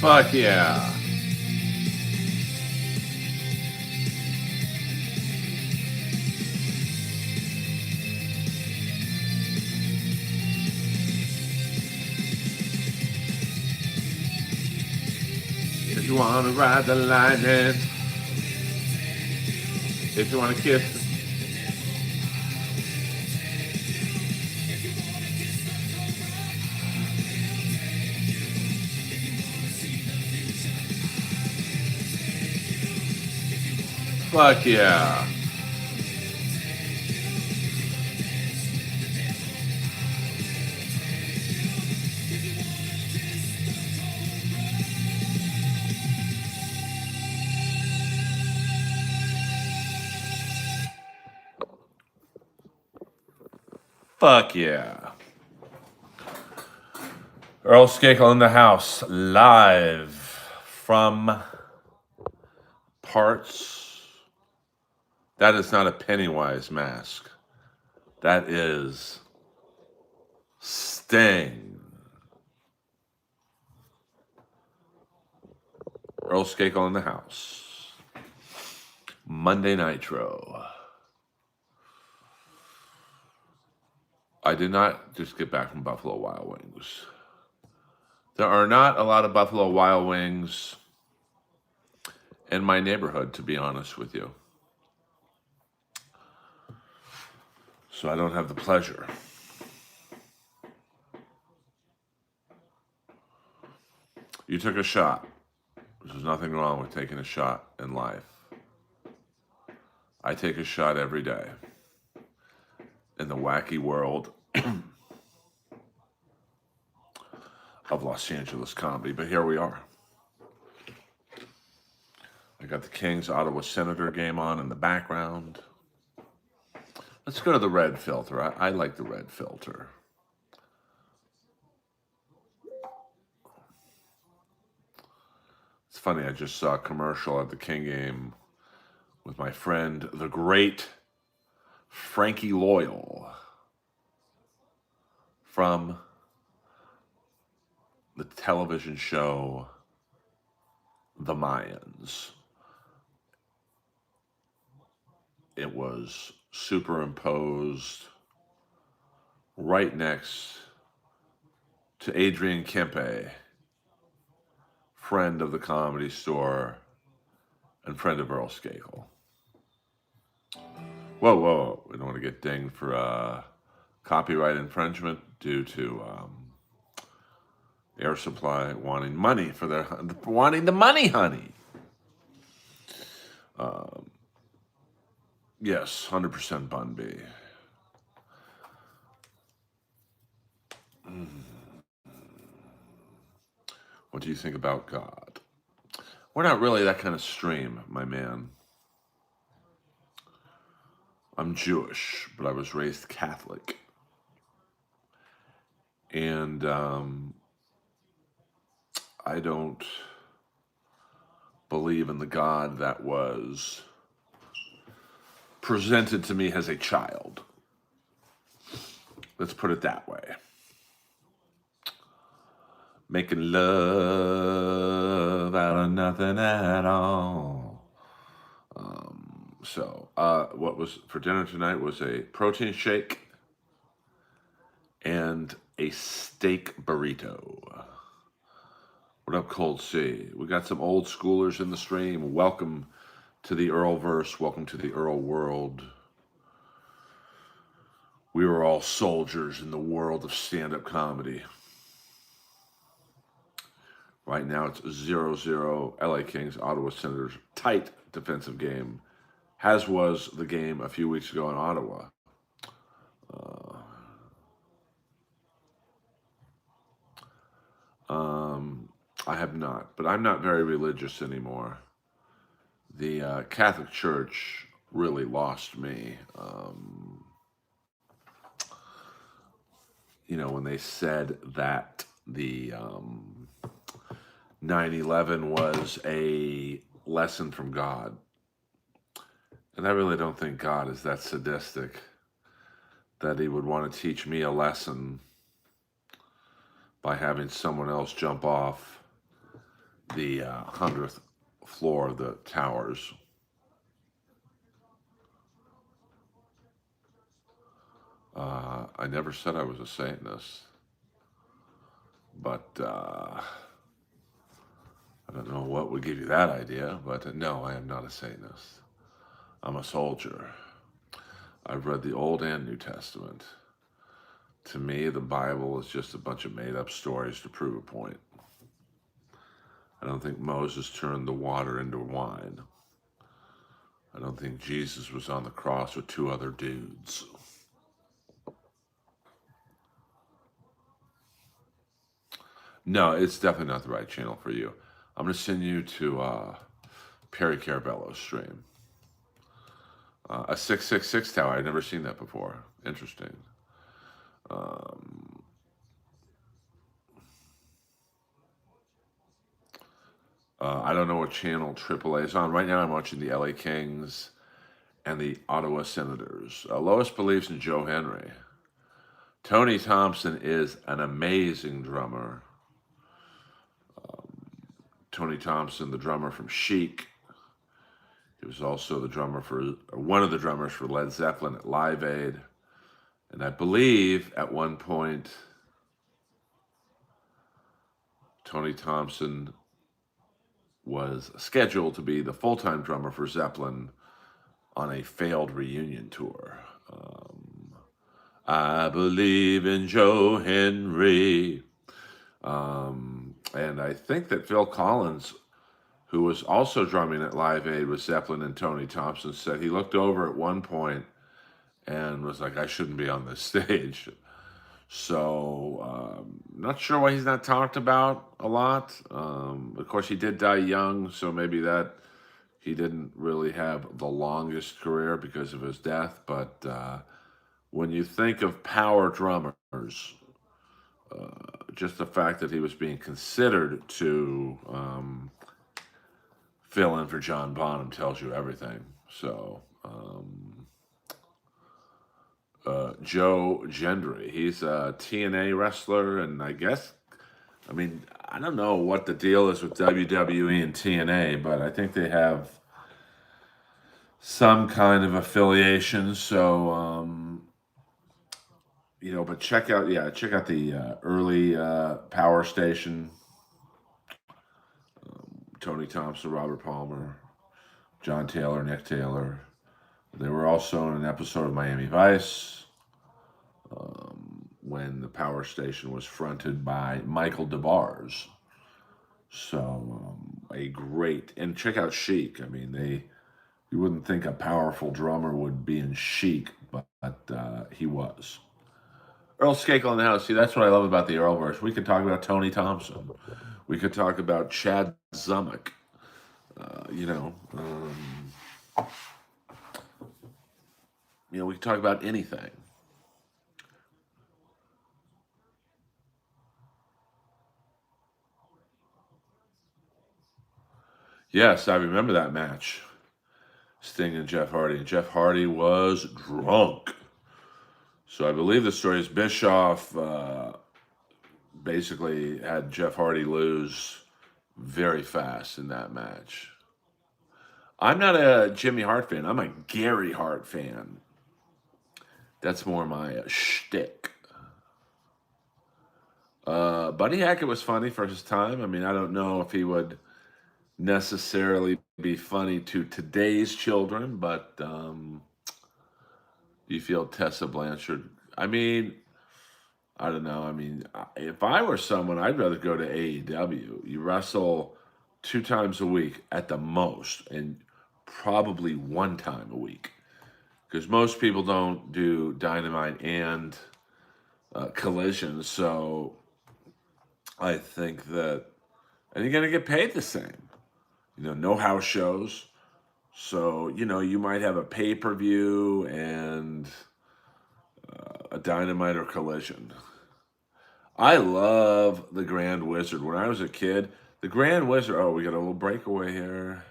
Fuck yeah. If you want to ride the lightning, if you want to kiss, fuck yeah. Fuck yeah. Earl Skakel in the house, live from parts. That is not a Pennywise mask. That is Sting. Earl Skakel in the house. Monday Nitro. I did not just get back from Buffalo Wild Wings. There are not a lot of Buffalo Wild Wings in my neighborhood, to be honest with you. So I don't have the pleasure. You took a shot. There's nothing wrong with taking a shot in life. I take a shot every day in the wacky world of Los Angeles comedy, but here we are. I got the Kings Ottawa Senator game on in the background. Let's go to the red filter. I like the red filter. It's funny, I just saw a commercial at the King game with my friend, the great Frankie Loyal from the television show The Mayans. It was superimposed right next to Adrian Kempe, friend of the Comedy Store and friend of Earl Skakel. Whoa. We don't want to get dinged for copyright infringement due to Air Supply wanting money for wanting the money, honey. Yes, 100% Bun B. What do you think about God? We're not really that kind of stream, my man. I'm Jewish, but I was raised Catholic. And I don't believe in the God that was presented to me as a child. Let's put it that way. Making love out of nothing at all. So what was for dinner tonight was a protein shake and a steak burrito. What up, Cold C? We got some old schoolers in the stream. Welcome to the Earlverse. Welcome to the Earl world. We were all soldiers in the world of stand-up comedy. Right now it's 0-0 LA Kings, Ottawa Senators. Tight defensive game, as was the game a few weeks ago in Ottawa. I have not, but I'm not very religious anymore. The Catholic Church really lost me. When they said that the 9/11 was a lesson from God. And I really don't think God is that sadistic that he would want to teach me a lesson by having someone else jump off the 100th floor of the towers. I never said I was a Satanist, but I don't know what would give you that idea, but no, I am not a Satanist. I'm a soldier. I've read the Old and New Testament. To me, the Bible is just a bunch of made-up stories to prove a point. I don't think Moses turned the water into wine. I don't think Jesus was on the cross with two other dudes. No, it's definitely not the right channel for you. I'm going to send you to Perry Carabello's stream. A 666 tower. I've never seen that before. Interesting. I don't know what channel AAA is on. Right now I'm watching the LA Kings and the Ottawa Senators. Lois believes in Joe Henry. Tony Thompson is an amazing drummer. Tony Thompson, the drummer from Chic. He was also one of the drummers for Led Zeppelin at Live Aid. And I believe at one point, Tony Thompson was scheduled to be the full-time drummer for Zeppelin on a failed reunion tour. I believe in Joe Henry. And I think that Phil Collins, who was also drumming at Live Aid with Zeppelin and Tony Thompson, said he looked over at one point and was like, I shouldn't be on this stage. So, not sure why he's not talked about a lot. Of course, he did die young, so maybe that he didn't really have the longest career because of his death. But when you think of power drummers, just the fact that he was being considered to fill in for John Bonham tells you everything. So, Joe Gendry, he's a TNA wrestler, and I don't know what the deal is with WWE and TNA, but I think they have some kind of affiliation. So, but check out the early Power Station. Tony Thompson, Robert Palmer, John Taylor, Nick Taylor. They were also in an episode of Miami Vice when the Power Station was fronted by Michael DeBars. So a great, and check out Chic. I mean, you wouldn't think a powerful drummer would be in Chic, but he was. Earl Skakel in the house. See, that's what I love about the Earlverse. We could talk about Tony Thompson. We could talk about Chad Zumock. We could talk about anything. Yes, I remember that match. Sting and Jeff Hardy. And Jeff Hardy was drunk. So I believe the story is Bischoff basically had Jeff Hardy lose very fast in that match. I'm not a Jimmy Hart fan. I'm a Gary Hart fan. That's more my shtick. Buddy Hackett was funny for his time. I mean, I don't know if he would necessarily be funny to today's children, but do you feel Tessa Blanchard? I mean, I don't know. I mean, if I were someone, I'd rather go to AEW. You wrestle 2 times a week at the most, and probably 1 time a week, because most people don't do Dynamite and Collision. So I think that, and you're gonna get paid the same. No house shows. So you might have a pay-per-view and a Dynamite or Collision. I love the Grand Wizard. When I was a kid, the Grand Wizard. Oh, we got a little breakaway here.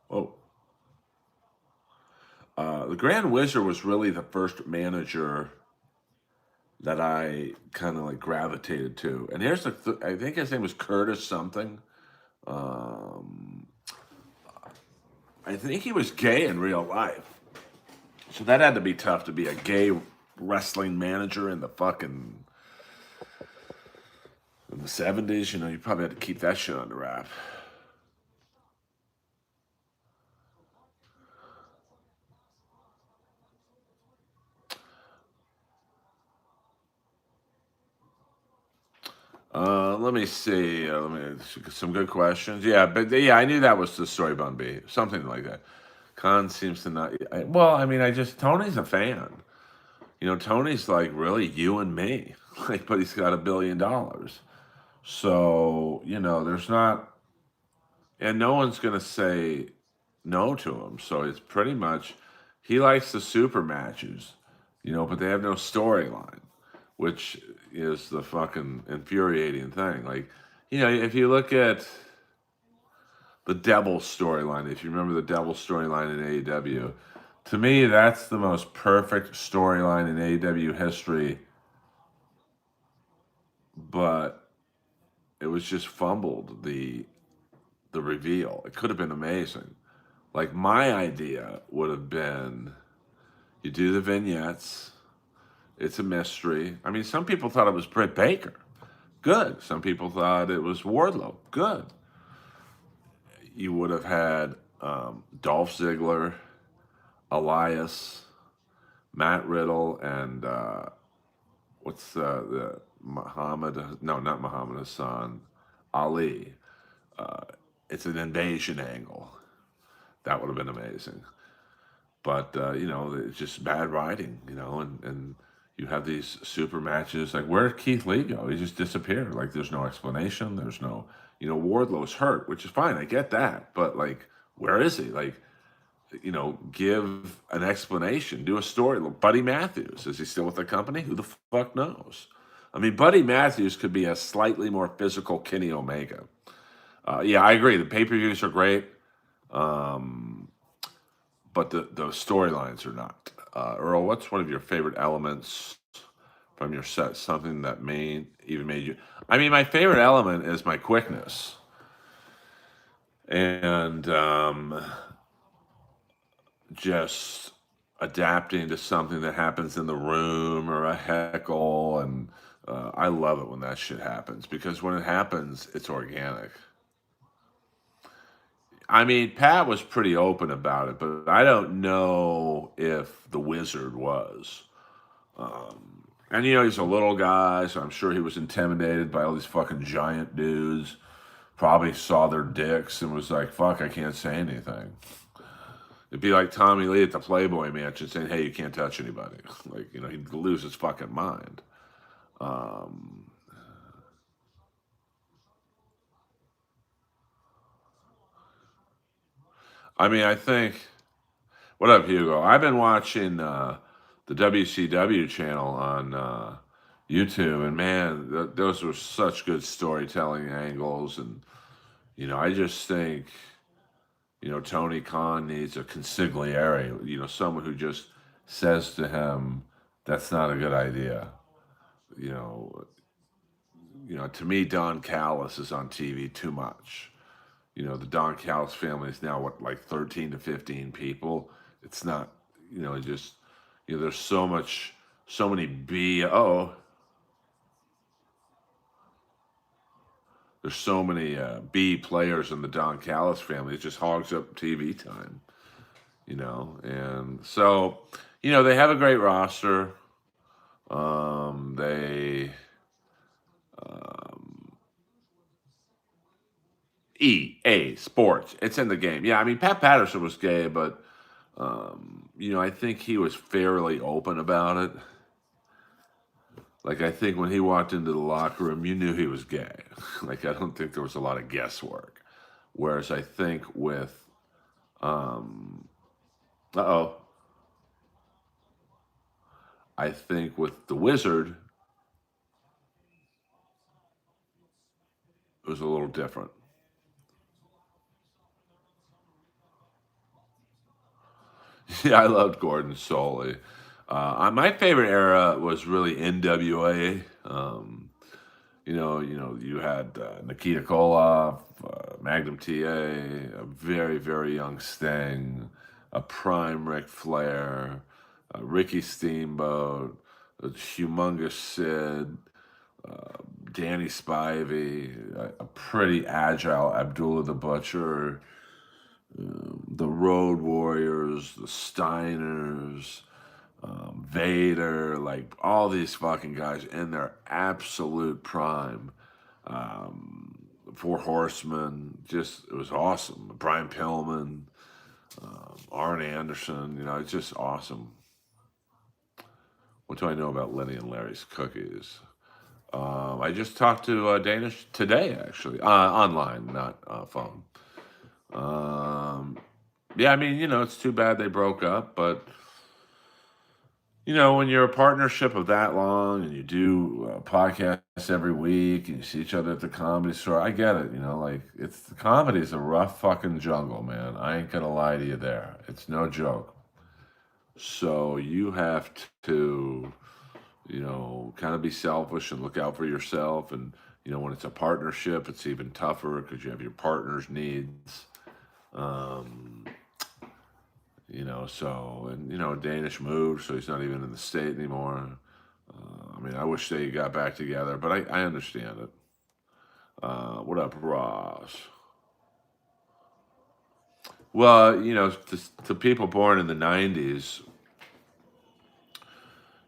Oh, the Grand Wizard was really the first manager that I kind of like gravitated to. And here's I think his name was Curtis something. Um, I think he was gay in real life, so that had to be tough to be a gay wrestling manager in the '70s. You probably had to keep that shit under wrap. Let me see. Let me some good questions. Yeah, but yeah, I knew that was the story, Bun B. Something like that. Khan seems to not. Well, I mean, Tony's a fan. Tony's like really you and me. Like, but he's got $1 billion. So there's not, and no one's gonna say no to him. So it's pretty much he likes the super matches, but they have no storyline, which is the fucking infuriating thing. Like, if you look at the Devil storyline, if you remember the Devil storyline in AEW, to me, that's the most perfect storyline in AEW history. But it was just fumbled, the reveal. It could have been amazing. Like, my idea would have been you do the vignettes. It's a mystery. I mean, some people thought it was Britt Baker. Good. Some people thought it was Wardlow. Good. You would have had Dolph Ziggler, Elias, Matt Riddle, and what's the Muhammad? No, not Muhammad Hassan. Ali. Uh, it's an invasion angle. That would have been amazing. But it's just bad writing. And you have these super matches. Like, where did Keith Lee go? He just disappeared. Like, there's no explanation. There's no, Wardlow's hurt, which is fine. I get that. But, like, where is he? Like, give an explanation. Do a story. Buddy Matthews, is he still with the company? Who the fuck knows? I mean, Buddy Matthews could be a slightly more physical Kenny Omega. Yeah, I agree. The pay-per-views are great. But the storylines are not. Earl, what's one of your favorite elements from your set? Something that even made you. I mean, my favorite element is my quickness, and just adapting to something that happens in the room or a heckle, and I love it when that shit happens, because when it happens, it's organic. I mean, Pat was pretty open about it, but I don't know if the Wizard was. And he's a little guy, so I'm sure he was intimidated by all these fucking giant dudes. Probably saw their dicks and was like, "Fuck, I can't say anything." It'd be like Tommy Lee at the Playboy Mansion saying, "Hey, you can't touch anybody." Like, he'd lose his fucking mind. Um, I mean, I think. What up, Hugo? I've been watching the WCW channel on YouTube, and man, those were such good storytelling angles. And I just think Tony Khan needs a consigliere. Someone who just says to him, "That's not a good idea." You know, to me, Don Callis is on TV too much. The Don Callis family is now what, like 13 to 15 people. It's not, just, there's so many B. Oh, there's so many B players in the Don Callis family. It just hogs up TV time, and so they have a great roster. They um, EA Sports. It's in the game. Yeah, I mean Pat Patterson was gay, but I think he was fairly open about it. Like I think when he walked into the locker room, you knew he was gay. Like I don't think there was a lot of guesswork. Whereas I think with um, oh, I think with the Wizard, it was a little different. Yeah, I loved Gordon Soley. My favorite era was really NWA. You had Nikita Koloff, Magnum TA, a very, very young Sting, a prime Ric Flair, Ricky Steamboat, a humongous Sid, uh, Danny Spivey, a pretty agile Abdullah the Butcher, the Road Warriors, the Steiners, Vader, like all these fucking guys in their absolute prime. Four Horsemen, just it was awesome. Brian Pillman, Arn Anderson, it's just awesome. What do I know about Lenny and Larry's cookies? I just talked to Danish today, actually, online, not phone. Um, yeah, I mean, it's too bad they broke up, but when you're a partnership of that long and you do podcasts every week and you see each other at the comedy store, I get it. Like the comedy is a rough fucking jungle, man. I ain't gonna lie to you there. It's no joke. So you have to, kind of be selfish and look out for yourself. And when it's a partnership, it's even tougher because you have your partner's needs. Um, Danish moved, so he's not even in the state anymore. I mean, I wish they got back together, but I understand it. What up, Ross? Well, to people born in the 90s,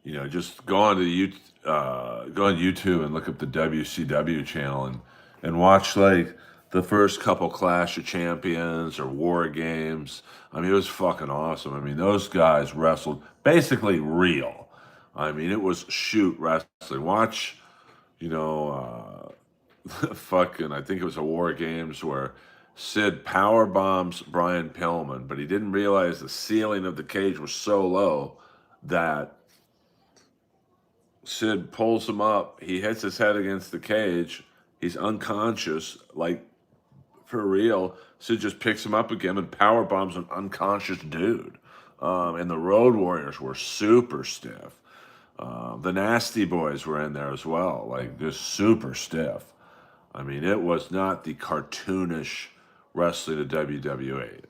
just go on YouTube and look up the WCW channel and watch like the first couple Clash of Champions or War Games. I mean, it was fucking awesome. I mean, those guys wrestled basically real. I mean, it was shoot wrestling. Watch, you know, fucking, I think it was a War Games where Sid power bombs Brian Pillman, but he didn't realize the ceiling of the cage was so low that Sid pulls him up. He hits his head against the cage. He's unconscious, like for real. Sid just picks him up again and power bombs an unconscious dude. And the Road Warriors were super stiff. The Nasty Boys were in there as well, like just super stiff. I mean, it was not the cartoonish wrestling of WWE.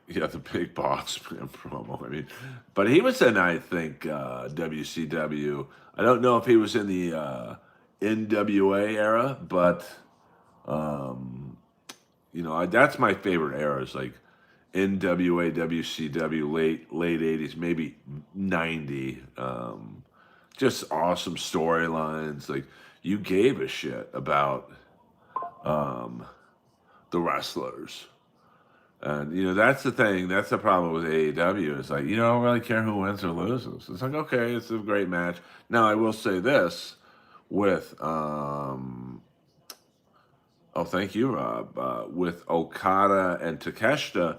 Yeah, the Big Boss Man promo. I mean, but he was in, I think, WCW. I don't know if he was in the NWA era, but that's my favorite era. Is like NWA, WCW, late '80s, maybe '90. Just awesome storylines. Like you gave a shit about um, the wrestlers. And that's the thing. That's the problem with AEW. It's like you don't really care who wins or loses. It's like okay, it's a great match. Now I will say this with oh thank you Rob with Okada and Takeshita,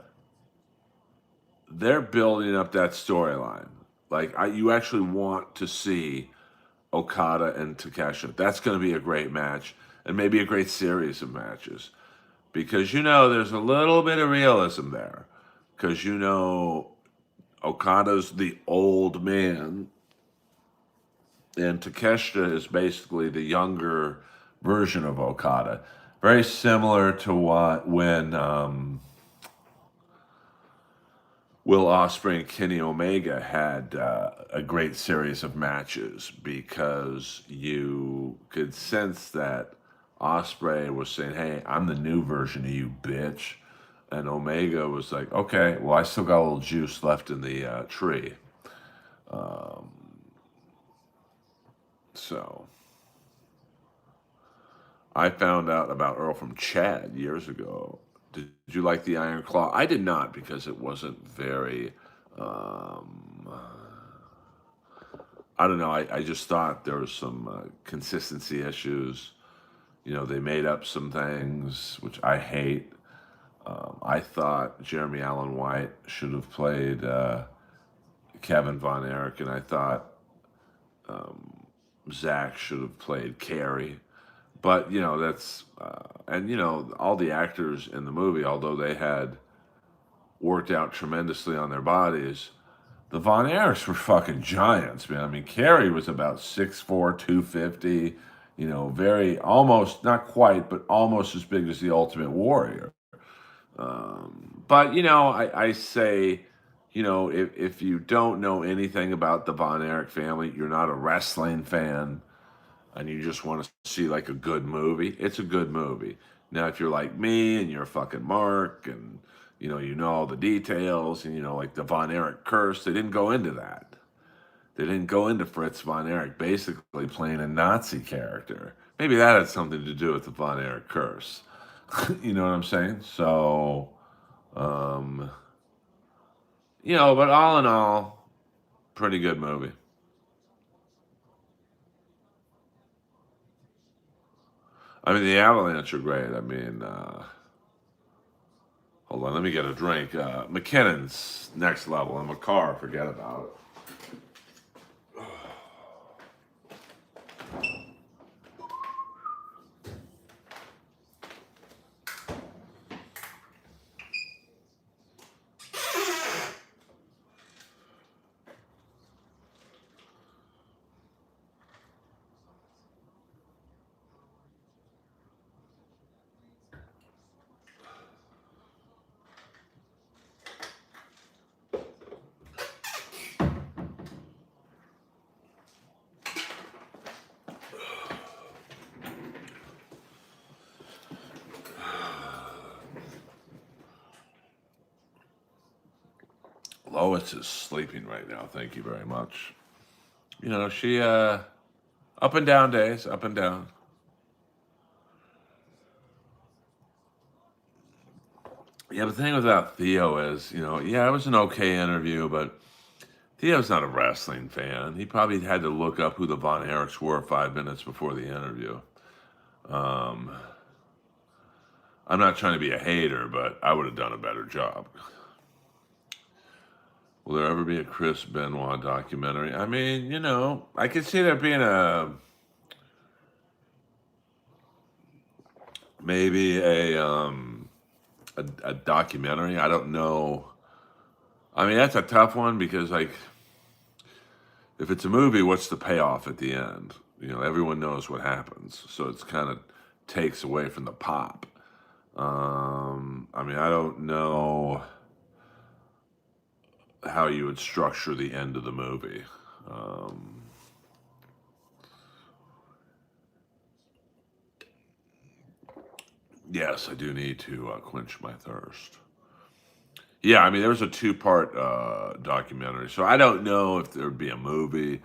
they're building up that storyline. Like you actually want to see Okada and Takeshita. That's going to be a great match and maybe a great series of matches. Because there's a little bit of realism there. Because Okada's the old man, and Takeshita is basically the younger version of Okada. Very similar to when Will Ospreay and Kenny Omega had a great series of matches because you could sense that Ospreay was saying, "Hey, I'm the new version of you, bitch," and Omega was like, "Okay, well, I still got a little juice left in the tree." Um, so I found out about Earl from Chad years ago. Did you like the Iron Claw? I did not because it wasn't very. Um, I don't know. I just thought there was some consistency issues. You know, they made up some things, which I hate. I thought Jeremy Allen White should have played Kevin Von Erich, and I thought Zach should have played Carrie. But, you know, and, you know, all the actors in the movie, although they had worked out tremendously on their bodies, the Von Erichs were fucking giants, man. I mean, Carrie was about 6'4", 250, you know, very, almost, not quite, but almost as big as the Ultimate Warrior. But, you know, I say, you know, if you don't know anything about the Von Erich family, you're not a wrestling fan, and you just want to see like a good movie, it's a good movie. Now, if you're like me and you're fucking Mark and you know all the details and you know like the Von Erich curse, they didn't go into that. They didn't go into Fritz Von Erich basically playing a Nazi character. Maybe that had something to do with the Von Erich curse. You know what I'm saying? So, um, you know, but all in all, pretty good movie. I mean, the Avalanche are great. I mean, hold on, let me get a drink. McKinnon's next level, and McCarr, forget about it. Lois is sleeping right now. Thank you very much. You know, she up and down days, up and down. Yeah, but the thing about Theo is, you know, yeah, it was an okay interview, but Theo's not a wrestling fan. He probably had to look up who the Von Erichs were 5 minutes before the interview. Um, I'm not trying to be a hater, but I would have done a better job. Will there ever be a Chris Benoit documentary? I mean, you know, I could see there being maybe a documentary. I don't know. I mean, that's a tough one because like if it's a movie, what's the payoff at the end? You know, everyone knows what happens, so it's kind of takes away from the pop. I mean, I don't know how you would structure the end of the movie. Um, yes, I do need to quench my thirst. Yeah, I mean, there was a two-part documentary, so I don't know if there would be a movie.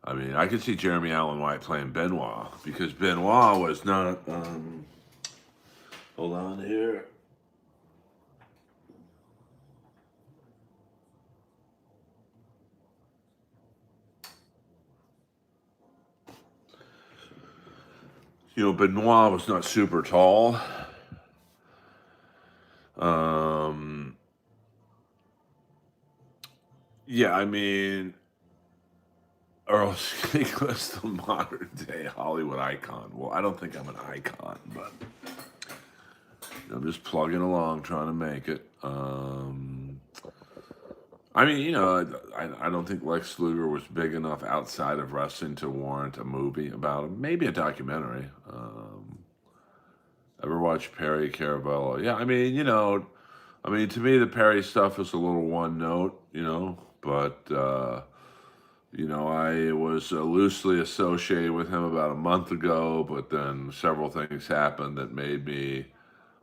I mean, I could see Jeremy Allen White playing Benoit because Benoit was not. Hold on here. You know, Benoit was not super tall. Um, yeah, I mean, Earl Skakel is the modern day Hollywood icon. Well, I don't think I'm an icon, but I'm just plugging along, trying to make it. I mean, you know, I don't think Lex Luger was big enough outside of wrestling to warrant a movie about him. Maybe a documentary. Ever watch Perry Caravello? Yeah, I mean, you know, I mean, to me, the Perry stuff is a little one note, but I was loosely associated with him about a month ago, but then several things happened that made me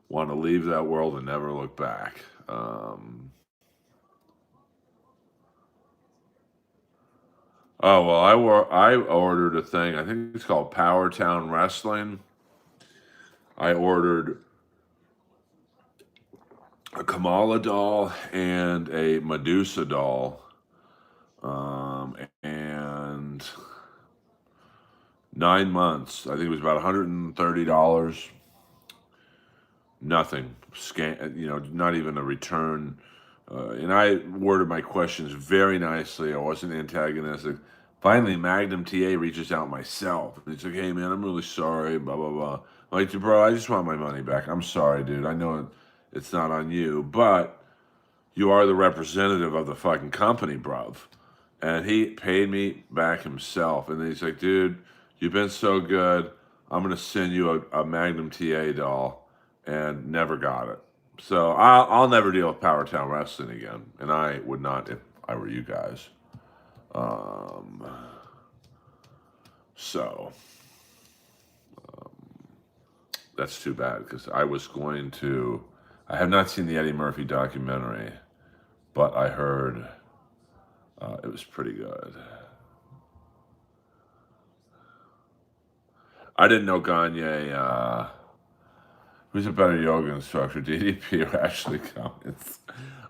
want to leave that world and never look back. Oh well, I ordered a thing. I think it's called Power Town Wrestling. I ordered a Kamala doll and a Medusa doll, and 9 months. I think it was about $130. Nothing. Not even a return. And I worded my questions very nicely. I wasn't antagonistic. Finally, Magnum TA reaches out myself. He's like, "Hey man, I'm really sorry." Blah blah blah. I'm like, bro, I just want my money back. I'm sorry, dude. I know it's not on you, but you are the representative of the fucking company, bruv. And he paid me back himself. And then he's like, dude, you've been so good. I'm going to send you a Magnum TA doll. And never got it. So I'll never deal with Power Town Wrestling again. And I would not if I were you guys. Um, so that's too bad because I was going to. I have not seen the Eddie Murphy documentary, but I heard it was pretty good. I didn't know Gagne. Who's a better yoga instructor, DDP or Ashley Cummins?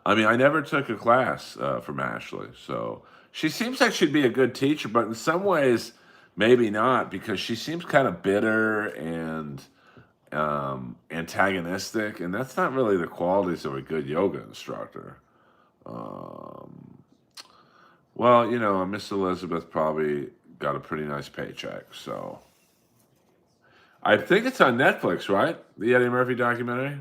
I mean, I never took a class from Ashley, so she seems like she'd be a good teacher, but in some ways, maybe not because she seems kind of bitter and antagonistic, and that's not really the qualities of a good yoga instructor. Um, well, Miss Elizabeth probably got a pretty nice paycheck, so I think it's on Netflix, right? The Eddie Murphy documentary.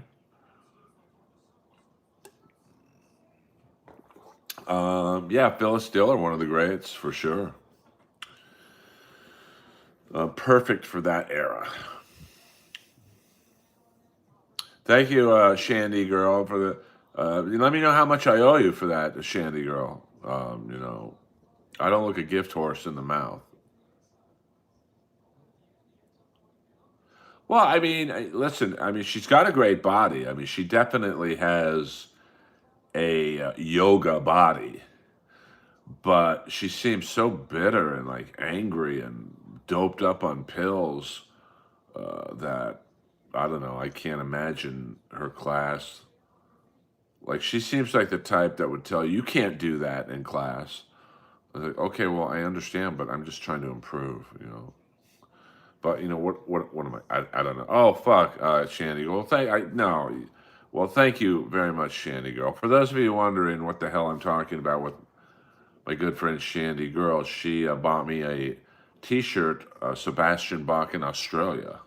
Yeah, Phyllis Diller, one of the greats for sure. Perfect for that era. Thank you, Shandy girl, for the. Let me know how much I owe you for that, Shandy girl. I don't look a gift horse in the mouth. Well, I mean, listen. I mean, she's got a great body. I mean, she definitely has a yoga body, but she seems so bitter and like angry and doped up on pills that I don't know. I can't imagine her class. Like she seems like the type that would tell you you can't do that in class. I was like, okay, well, I understand, but I'm just trying to improve. But what am I don't know. Oh fuck, Shandy. Well, thank you very much, Shandy girl. For those of you wondering what the hell I'm talking about with my good friend Shandy girl, she bought me a T-shirt, Sebastian Bach in Australia,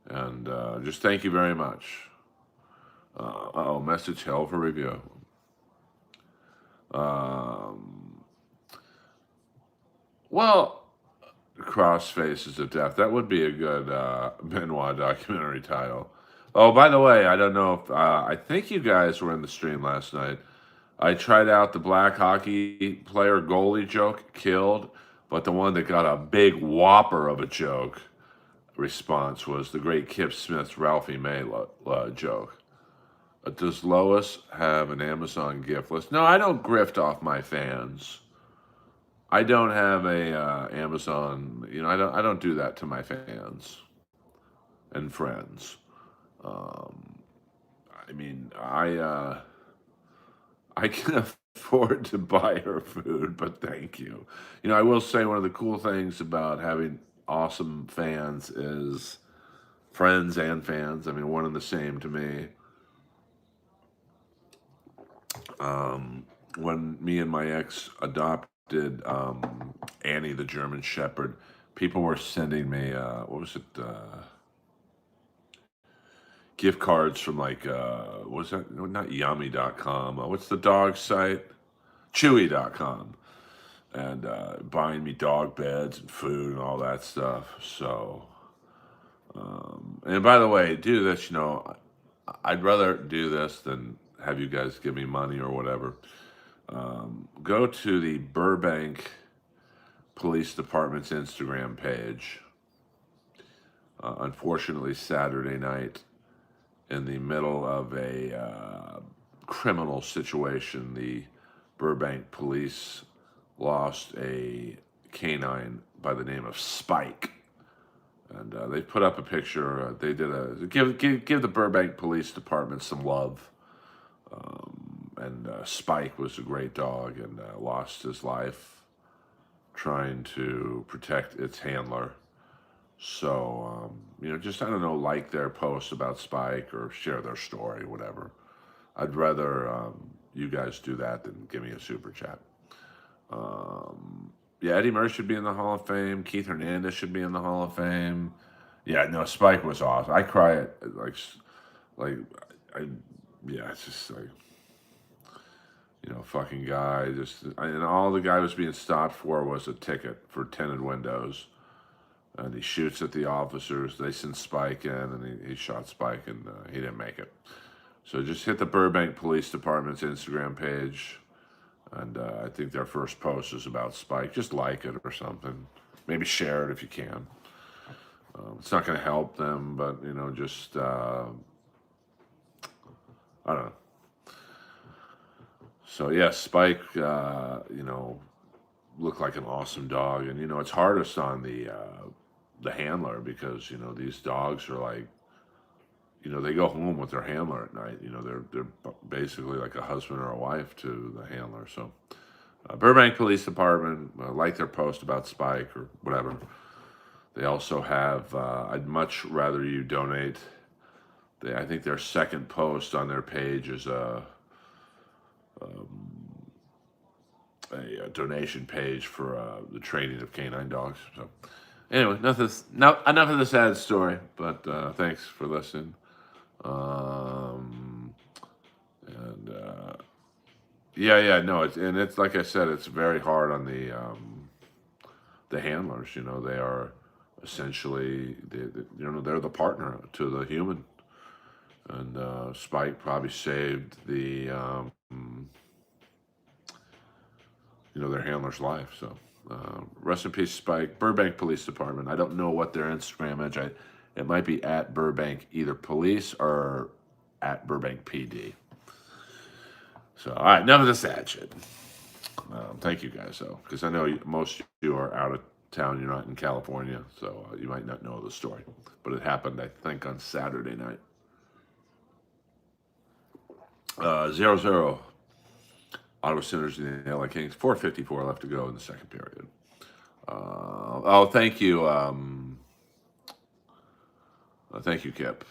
and just thank you very much. Message hell for review. Um, well, Cross Faces of Death. That would be a good Benoit documentary title. Oh, by the way, I don't know if I think you guys were in the stream last night. I tried out the black hockey player goalie joke, killed, but the one that got a big whopper of a joke response was the great Kip Smith's Ralphie May joke. Does Lois have an Amazon gift list? No, I don't grift off my fans. I don't have a Amazon. I don't do that to my fans and friends. Um, I mean, I can afford to buy her food, but thank you. I will say one of the cool things about having awesome fans is friends and fans. I mean, one and the same to me. When me and my ex adopted Annie, the German Shepherd, people were sending me what was it? Gift cards from like what was that? No, not Yummy.com. What's the dog site? Chewy.com. And buying me dog beds and food and all that stuff. So, and by the way, do this. I'd rather do this than have you guys give me money or whatever. Go to the Burbank Police Department's Instagram page. Unfortunately, Saturday night, in the middle of a criminal situation, the Burbank police lost a canine by the name of Spike. And they put up a picture. They did a give the Burbank Police Department some love. And Spike was a great dog and lost his life trying to protect its handler. So just I don't know, like their post about Spike or share their story, whatever. I'd rather you guys do that than give me a super chat. Yeah, Eddie Murray should be in the Hall of Fame. Keith Hernandez should be in the Hall of Fame. Yeah, no, Spike was awesome. I cry at like, I, yeah, it's just like, fucking guy. And all the guy was being stopped for was a ticket for tinted windows. And he shoots at the officers. They send Spike in, and he shot Spike, and he didn't make it. So just hit the Burbank Police Department's Instagram page. And I think their first post is about Spike. Just like it or something. Maybe share it if you can. It's not going to help them, but, just, I don't know. So, yeah, Spike, looked like an awesome dog. And, it's hardest on the handler because, these dogs are like, they go home with their handler at night. They're basically like a husband or a wife to the handler. So, Burbank Police Department, like their post about Spike or whatever. They also have, I'd much rather you donate. I think their second post on their page is a donation page for the training of canine dogs. So, anyway, enough of the sad story. But thanks for listening. No, it's like I said, it's very hard on the handlers. They are essentially they're the partner to the human, and Spike probably saved the their handler's life. So rest in peace, Spike. Burbank Police Department. I don't know what their Instagram is. It might be at Burbank either Police or at Burbank PD. So, all right, none of the sad shit. Thank you guys, though, because I know most of you are out of town. You're not in California, so you might not know the story. But it happened, I think, on Saturday night. 0-0. Ottawa Senators and the LA Kings. 4:54 left to go in the second period. Thank you. Thank you, Kip.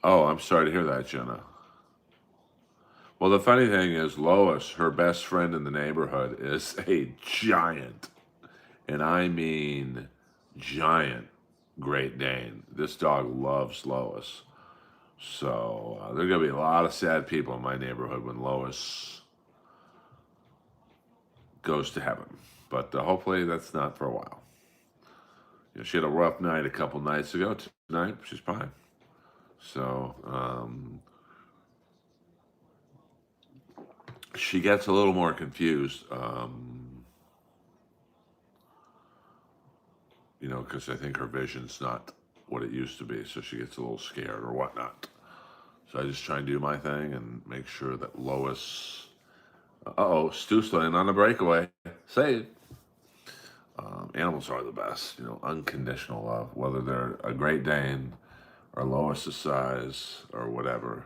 Oh, I'm sorry to hear that, Jenna. Well, the funny thing is, Lois, her best friend in the neighborhood, is a giant, and I mean giant, Great Dane. This dog loves Lois. So there are going to be a lot of sad people in my neighborhood when Lois goes to heaven. But hopefully that's not for a while. She had a rough night a couple nights ago. Tonight, she's fine. So she gets a little more confused, because I think her vision's not what it used to be. So she gets a little scared or whatnot. So I just try and do my thing and make sure that Lois... Stu's laying on a breakaway. Save. Animals are the best, unconditional love, whether they're a Great Dane or Lois's size or whatever.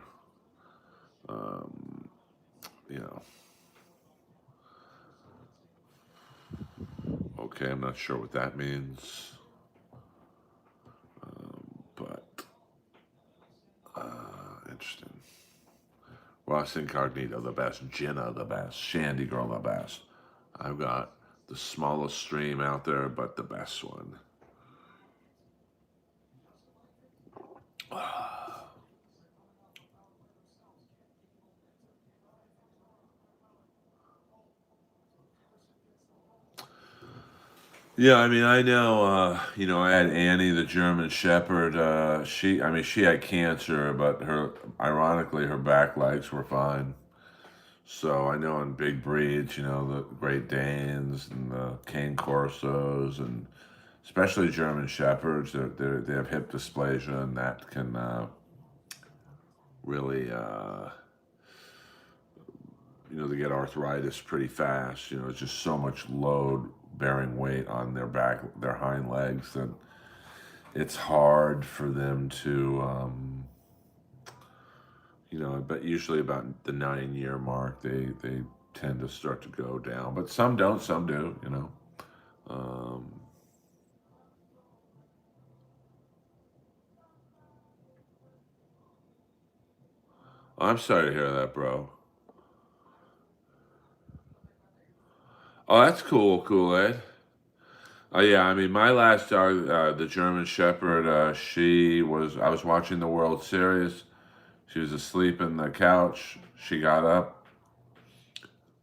Okay, I'm not sure what that means. But interesting. Ross Incognito, the best. Jenna, the best. Shandy Girl, the best. I've got the smallest stream out there, but the best one. Yeah, I mean, I know, I had Annie, the German Shepherd. She had cancer, but ironically, her back legs were fine. So I know in big breeds, the Great Danes and the Cane Corsos, and especially German Shepherds, they have hip dysplasia, and that can really, they get arthritis pretty fast. It's just so much load bearing weight on their hind legs that it's hard for them to, but usually about the 9 year mark, they tend to start to go down. But some don't, some do. Um, I'm sorry to hear that, bro. Oh, that's cool, Kool Aid. Oh yeah, I mean, my last dog, the German Shepherd, I was watching the World Series. She was asleep in the couch. She got up,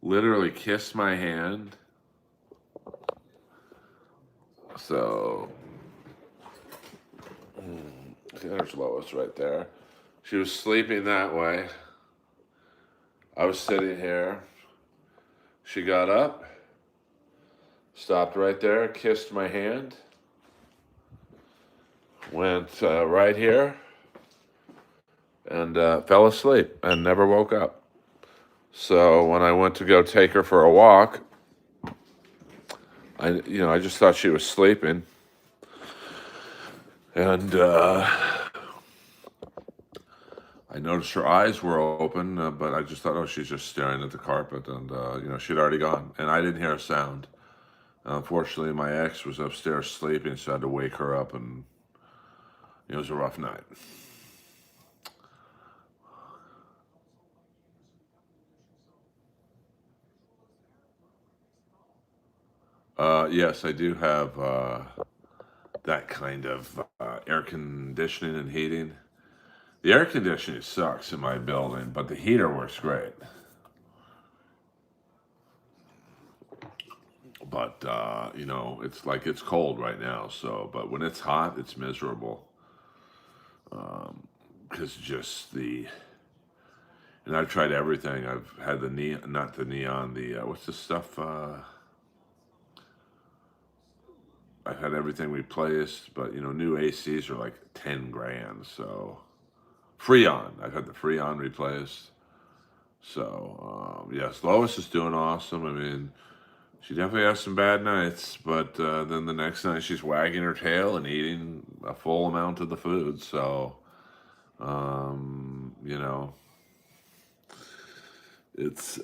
literally kissed my hand. So there's Lois right there. She was sleeping that way. I was sitting here. She got up, stopped right there, kissed my hand, went right here, and fell asleep and never woke up. So when I went to go take her for a walk, I just thought she was sleeping, and I noticed her eyes were open, but I just thought, oh, she's just staring at the carpet, and she'd already gone, and I didn't hear a sound. Unfortunately, my ex was upstairs sleeping, so I had to wake her up, and it was a rough night. Yes, I do have that kind of air conditioning and heating. The air conditioning sucks in my building, but the heater works great. But it's like it's cold right now. So, but when it's hot, it's miserable. Because just and I've tried everything. I've had the neon, not the neon, the what's the stuff? I've had everything replaced, but new ACs are like 10 grand. So Freon, I've had the Freon replaced. So yes, Lois is doing awesome. I mean, she definitely has some bad nights, but then the next night she's wagging her tail and eating a full amount of the food. So um, you know, it's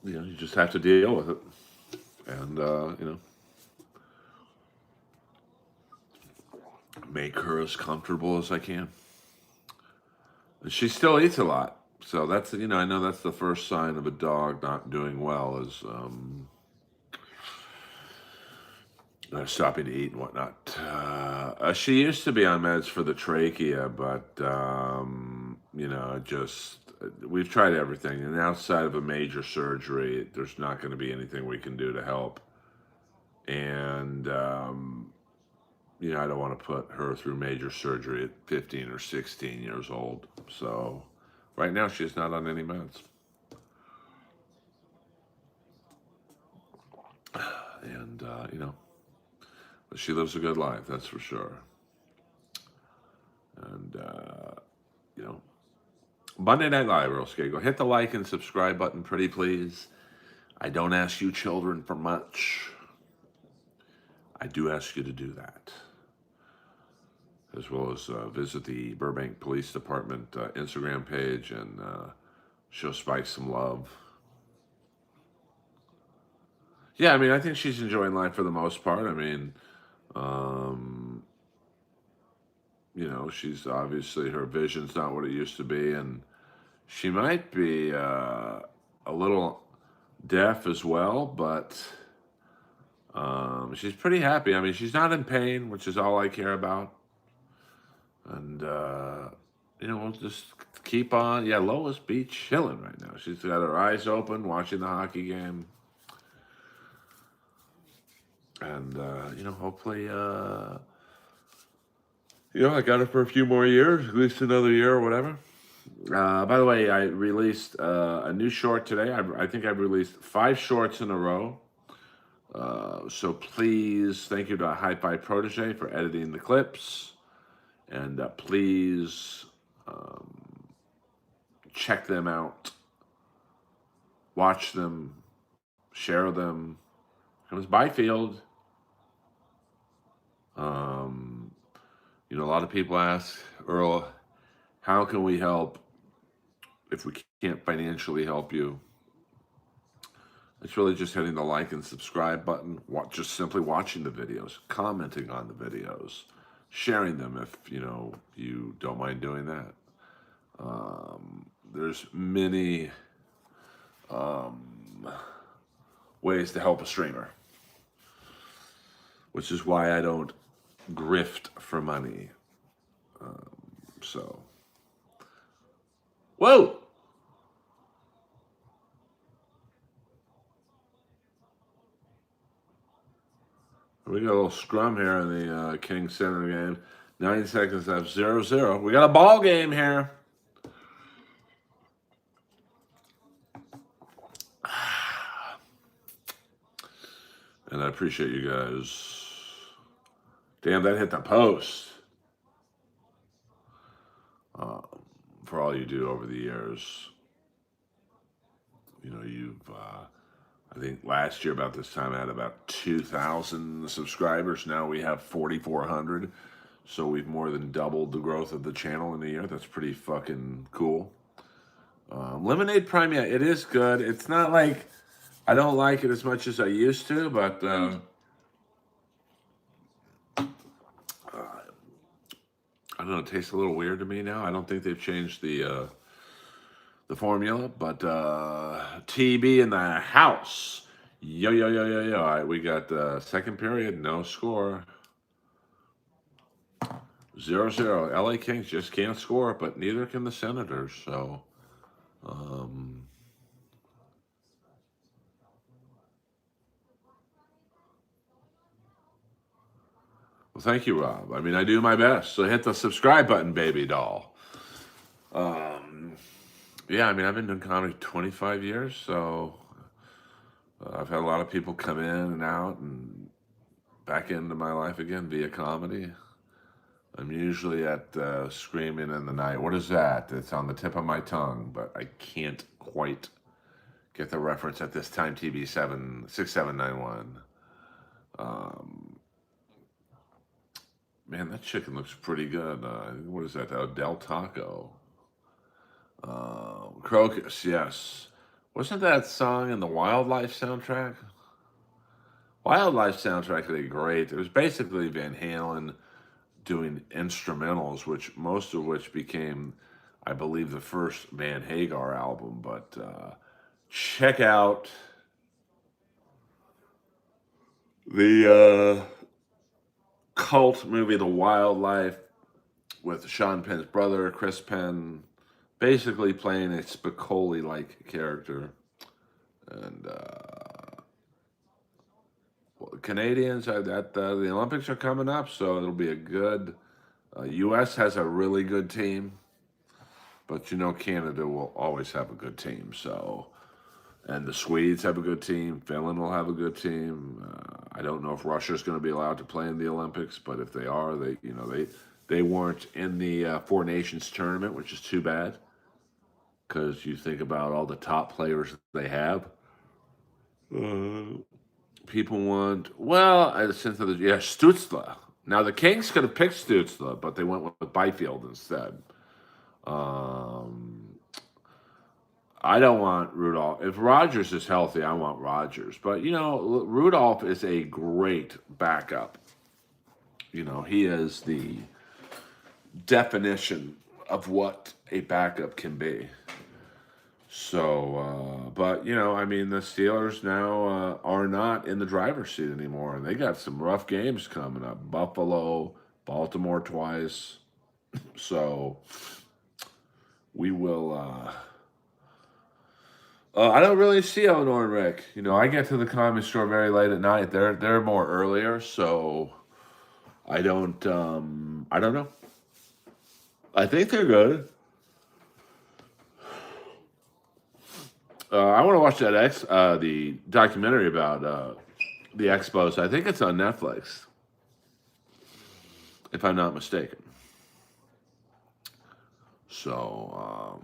you just have to deal with it, and make her as comfortable as I can. And she still eats a lot, so that's I know that's the first sign of a dog not doing well is stopping to eat and whatnot. She used to be on meds for the trachea, but just we've tried everything, and outside of a major surgery, there's not going to be anything we can do to help. And I don't want to put her through major surgery at 15 or 16 years old. So right now, she's not on any meds, and but she lives a good life, that's for sure. And you know, Monday Night Live, Earl Skakel. Hit the like and subscribe button, pretty please. I don't ask you children for much. I do ask you to do that, as well as visit the Burbank Police Department Instagram page and show Spike some love. Yeah, I mean, I think she's enjoying life for the most part. I mean, um, she's obviously her vision's not what it used to be, and she might be a little deaf as well, but she's pretty happy. I mean, she's not in pain, which is all I care about. And, we'll just keep on. Yeah, Lois Beach chilling right now. She's got her eyes open, watching the hockey game. And, hopefully, I got it for a few more years, at least another year or whatever. By the way, I released a new short today. I think I've released 5 shorts in a row. So please, thank you to Hi-Fi Protege for editing the clips. And please check them out. Watch them. Share them. It was Byfield. A lot of people ask, Earl, how can we help if we can't financially help you? It's really just hitting the like and subscribe button, just simply watching the videos, commenting on the videos, sharing them if, you don't mind doing that. There's many ways to help a streamer, which is why I don't grift for money. Whoa! We got a little scrum here in the King Center game. 9 seconds left, 0-0. We got a ball game here. And I appreciate you guys. Damn, that hit the post. For all you do over the years. You've, I think last year about this time I had about 2,000 subscribers. Now we have 4,400. So we've more than doubled the growth of the channel in a year. That's pretty fucking cool. Lemonade Prime, yeah, it is good. It's not like I don't like it as much as I used to, but I don't know. It tastes a little weird to me now. I don't think they've changed the formula, but TB in the house. Yo, yo, yo, yo, yo. All right, we got second period, no score. 0-0. LA Kings just can't score, but neither can the Senators. So, well, thank you, Rob. I mean, I do my best. So hit the subscribe button, baby doll. Yeah, I mean, I've been doing comedy 25 years, so I've had a lot of people come in and out and back into my life again via comedy. I'm usually at Screaming in the Night. What is that? It's on the tip of my tongue, but I can't quite get the reference at this time. TB 6791. Man, that chicken looks pretty good. What is that? Del Taco. Crocus, yes. Wasn't that song in the Wildlife soundtrack? Wildlife soundtrack is great. It was basically Van Halen doing instrumentals, most of which became, I believe, the first Van Hagar album. But check out the cult movie, The Wildlife, with Sean Penn's brother, Chris Penn, basically playing a Spicoli-like character. And Canadians, the Olympics are coming up, so it'll be a good... U.S. has a really good team, but Canada will always have a good team. So, and the Swedes have a good team. Finland will have a good team. I don't know if Russia's going to be allowed to play in the Olympics, but if they are, they weren't in the Four Nations tournament, which is too bad, because you think about all the top players they have. People want, Stutzla. Now, the Kings could have picked Stutzla, but they went with Byfield instead. I don't want Rudolph. If Rogers is healthy, I want Rogers. But, Rudolph is a great backup. He is the definition of what a backup can be. So, but, the Steelers now are not in the driver's seat anymore. And they got some rough games coming up. Buffalo, Baltimore twice. So, we will I don't really see Eleanor and Rick. I get to the comedy store very late at night. They're more earlier, so I don't know. I think they're good. I want to watch the documentary about the Expos. I think it's on Netflix, if I'm not mistaken. So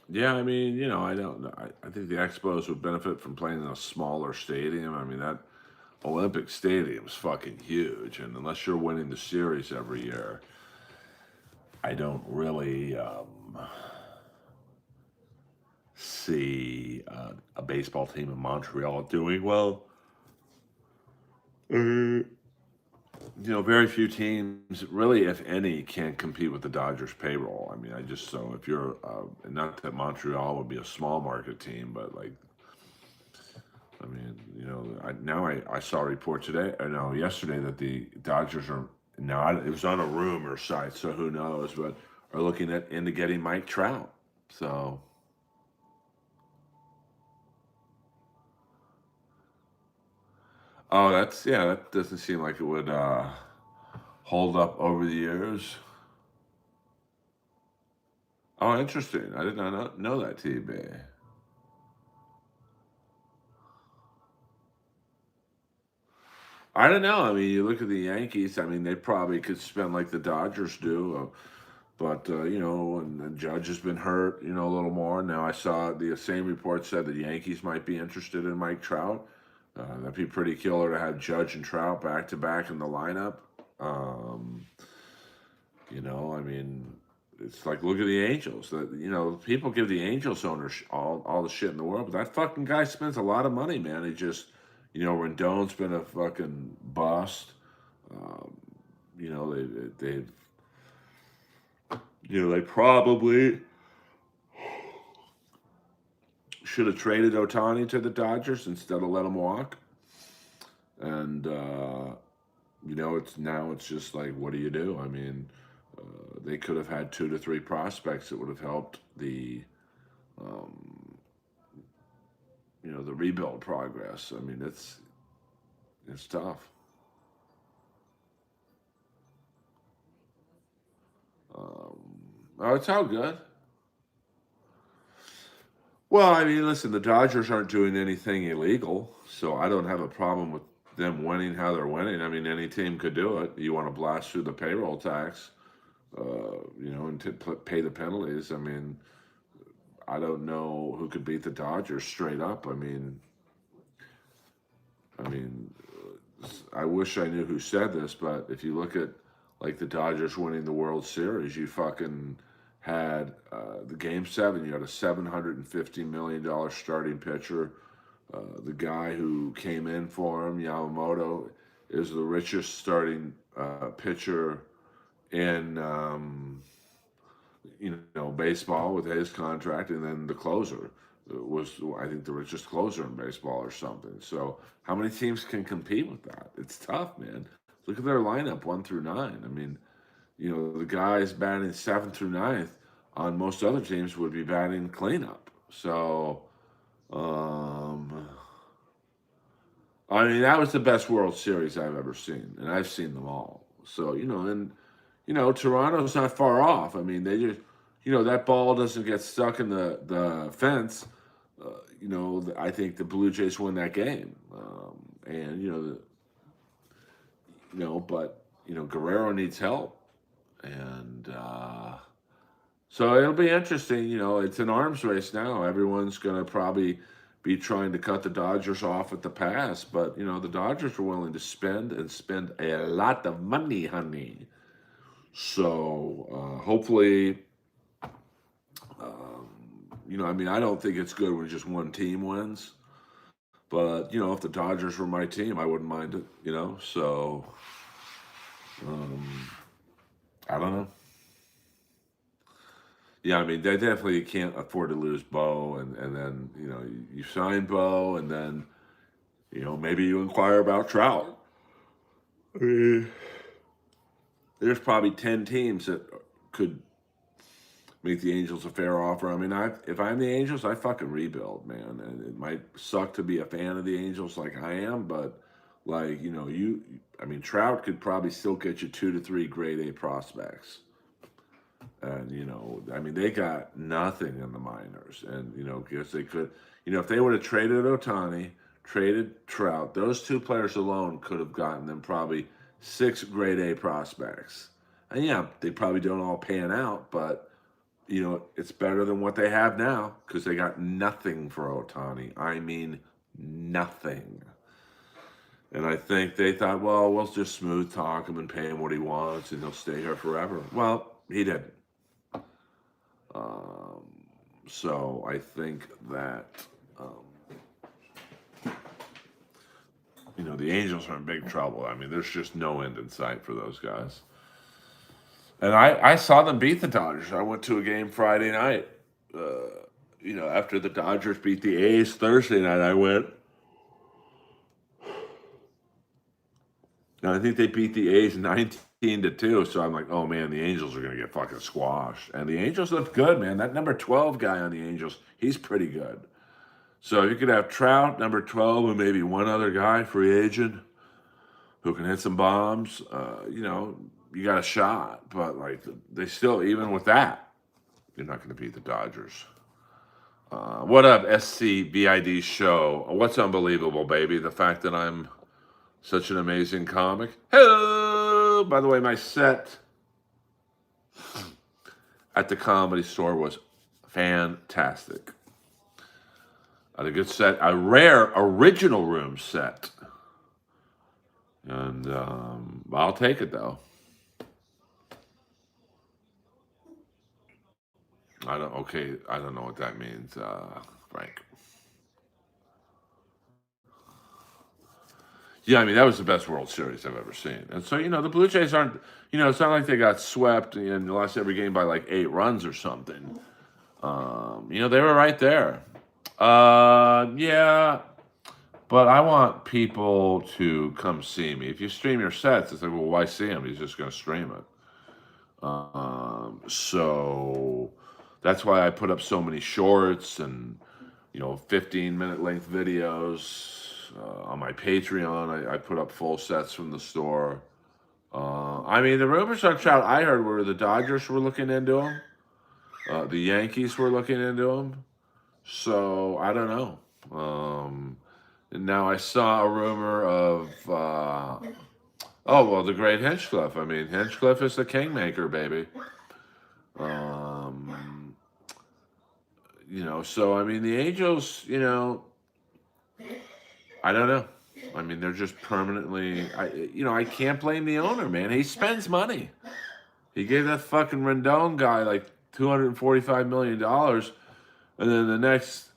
yeah, I mean, I don't know. I think the Expos would benefit from playing in a smaller stadium. I mean, that Olympic Stadium's fucking huge, and unless you're winning the series every year, I don't really see a baseball team in Montreal doing well. Uh, very few teams, really, if any, can compete with the Dodgers payroll. I mean, so if you're, not that Montreal would be a small market team, but like, I mean, I saw a report today, or no, yesterday, that the Dodgers are now. It was on a rumor site, so who knows? But are looking into getting Mike Trout. So, oh, that doesn't seem like it would hold up over the years. Oh, interesting. I did not know that, TB. I don't know. I mean, you look at the Yankees. I mean, they probably could spend like the Dodgers do, but and Judge has been hurt, a little more. Now I saw the same report said the Yankees might be interested in Mike Trout. That'd be pretty killer to have Judge and Trout back to back in the lineup. Um, I mean, it's like look at the Angels. That people give the Angels owners all the shit in the world, but that fucking guy spends a lot of money, man. He just, Rendon's been a fucking bust. Um, they've they probably should have traded Otani to the Dodgers instead of let him walk. And it's just like, what do you do? I mean, they could have had 2 to 3 prospects that would have helped um, the rebuild progress. I mean, it's tough. Um, oh, it's all good. Well, I mean, listen, the Dodgers aren't doing anything illegal, so I don't have a problem with them winning how they're winning. I mean, any team could do it. You want to blast through the payroll tax, and to pay the penalties. I mean, I don't know who could beat the Dodgers straight up. I mean, I wish I knew who said this, but if you look at like the Dodgers winning the World Series, you fucking had the Game 7. You had a $750 million starting pitcher. The guy who came in for him, Yamamoto, is the richest starting pitcher in baseball with his contract, and then the closer was, I think, the richest closer in baseball or something. So how many teams can compete with that? It's tough, man. Look at their lineup 1 through 9. I mean, the guys batting 7th through 9th on most other teams would be batting cleanup. So, I mean, that was the best World Series I've ever seen, and I've seen them all. So, Toronto's not far off. I mean, they just, that ball doesn't get stuck in the fence. I think the Blue Jays win that game. And, but, Guerrero needs help. And so it'll be interesting. It's an arms race now. Everyone's going to probably be trying to cut the Dodgers off at the pass. But, the Dodgers are willing to spend and spend a lot of money, honey. So hopefully, I mean, I don't think it's good when just one team wins. But, if the Dodgers were my team, I wouldn't mind it. So um, I don't know. Yeah, I mean, they definitely can't afford to lose Bo. And then, you sign Bo, and then, maybe you inquire about Trout. I mean, there's probably 10 teams that could make the Angels a fair offer. I mean, if I'm the Angels, I fucking rebuild, man. And it might suck to be a fan of the Angels like I am, but like I mean, Trout could probably still get you 2 to 3 grade A prospects. And I mean, they got nothing in the minors, and guess they could, if they would have traded Otani, traded Trout, those two players alone could have gotten them probably 6 grade A prospects. And yeah, they probably don't all pan out, but it's better than what they have now because they got nothing for Otani. I mean, nothing. And I think they thought, well, we'll just smooth talk him and pay him what he wants, and he'll stay here forever. Well, he didn't. Um, so I think that the Angels are in big trouble. I mean, there's just no end in sight for those guys. And I saw them beat the Dodgers. I went to a game Friday night. After the Dodgers beat the A's Thursday night, I went. And I think they beat the A's 19-2. So I'm like, oh man, the Angels are going to get fucking squashed. And the Angels look good, man. That number 12 guy on the Angels, he's pretty good. So you could have Trout, number 12, and maybe one other guy, free agent, who can hit some bombs. You got a shot. But like they still, even with that, you're not going to beat the Dodgers. What up, SCBID show? What's unbelievable, baby? The fact that I'm such an amazing comic. Hello! By the way, my set at the Comedy Store was fantastic. I had a good set, a rare original room set. And I'll take it, though. I don't know what that means, Frank. Yeah, I mean, that was the best World Series I've ever seen. And so, the Blue Jays aren't, it's not like they got swept and lost every game by like 8 runs or something. They were right there. Yeah, but I want people to come see me. If you stream your sets, it's like, well, why see him? He's just going to stream it. So that's why I put up so many shorts and, 15-minute length videos. On my Patreon, I put up full sets from the store. I mean, the rumors on Trout I heard were the Dodgers were looking into him. The Yankees were looking into him. So, I don't know. And now I saw a rumor of, the great Hinchcliffe. I mean, Hinchcliffe is the kingmaker, baby. So, I mean, the Angels, I don't know. I mean, they're just permanently. I can't blame the owner, man. He spends money. He gave that fucking Rendon guy like $245 million, and then the next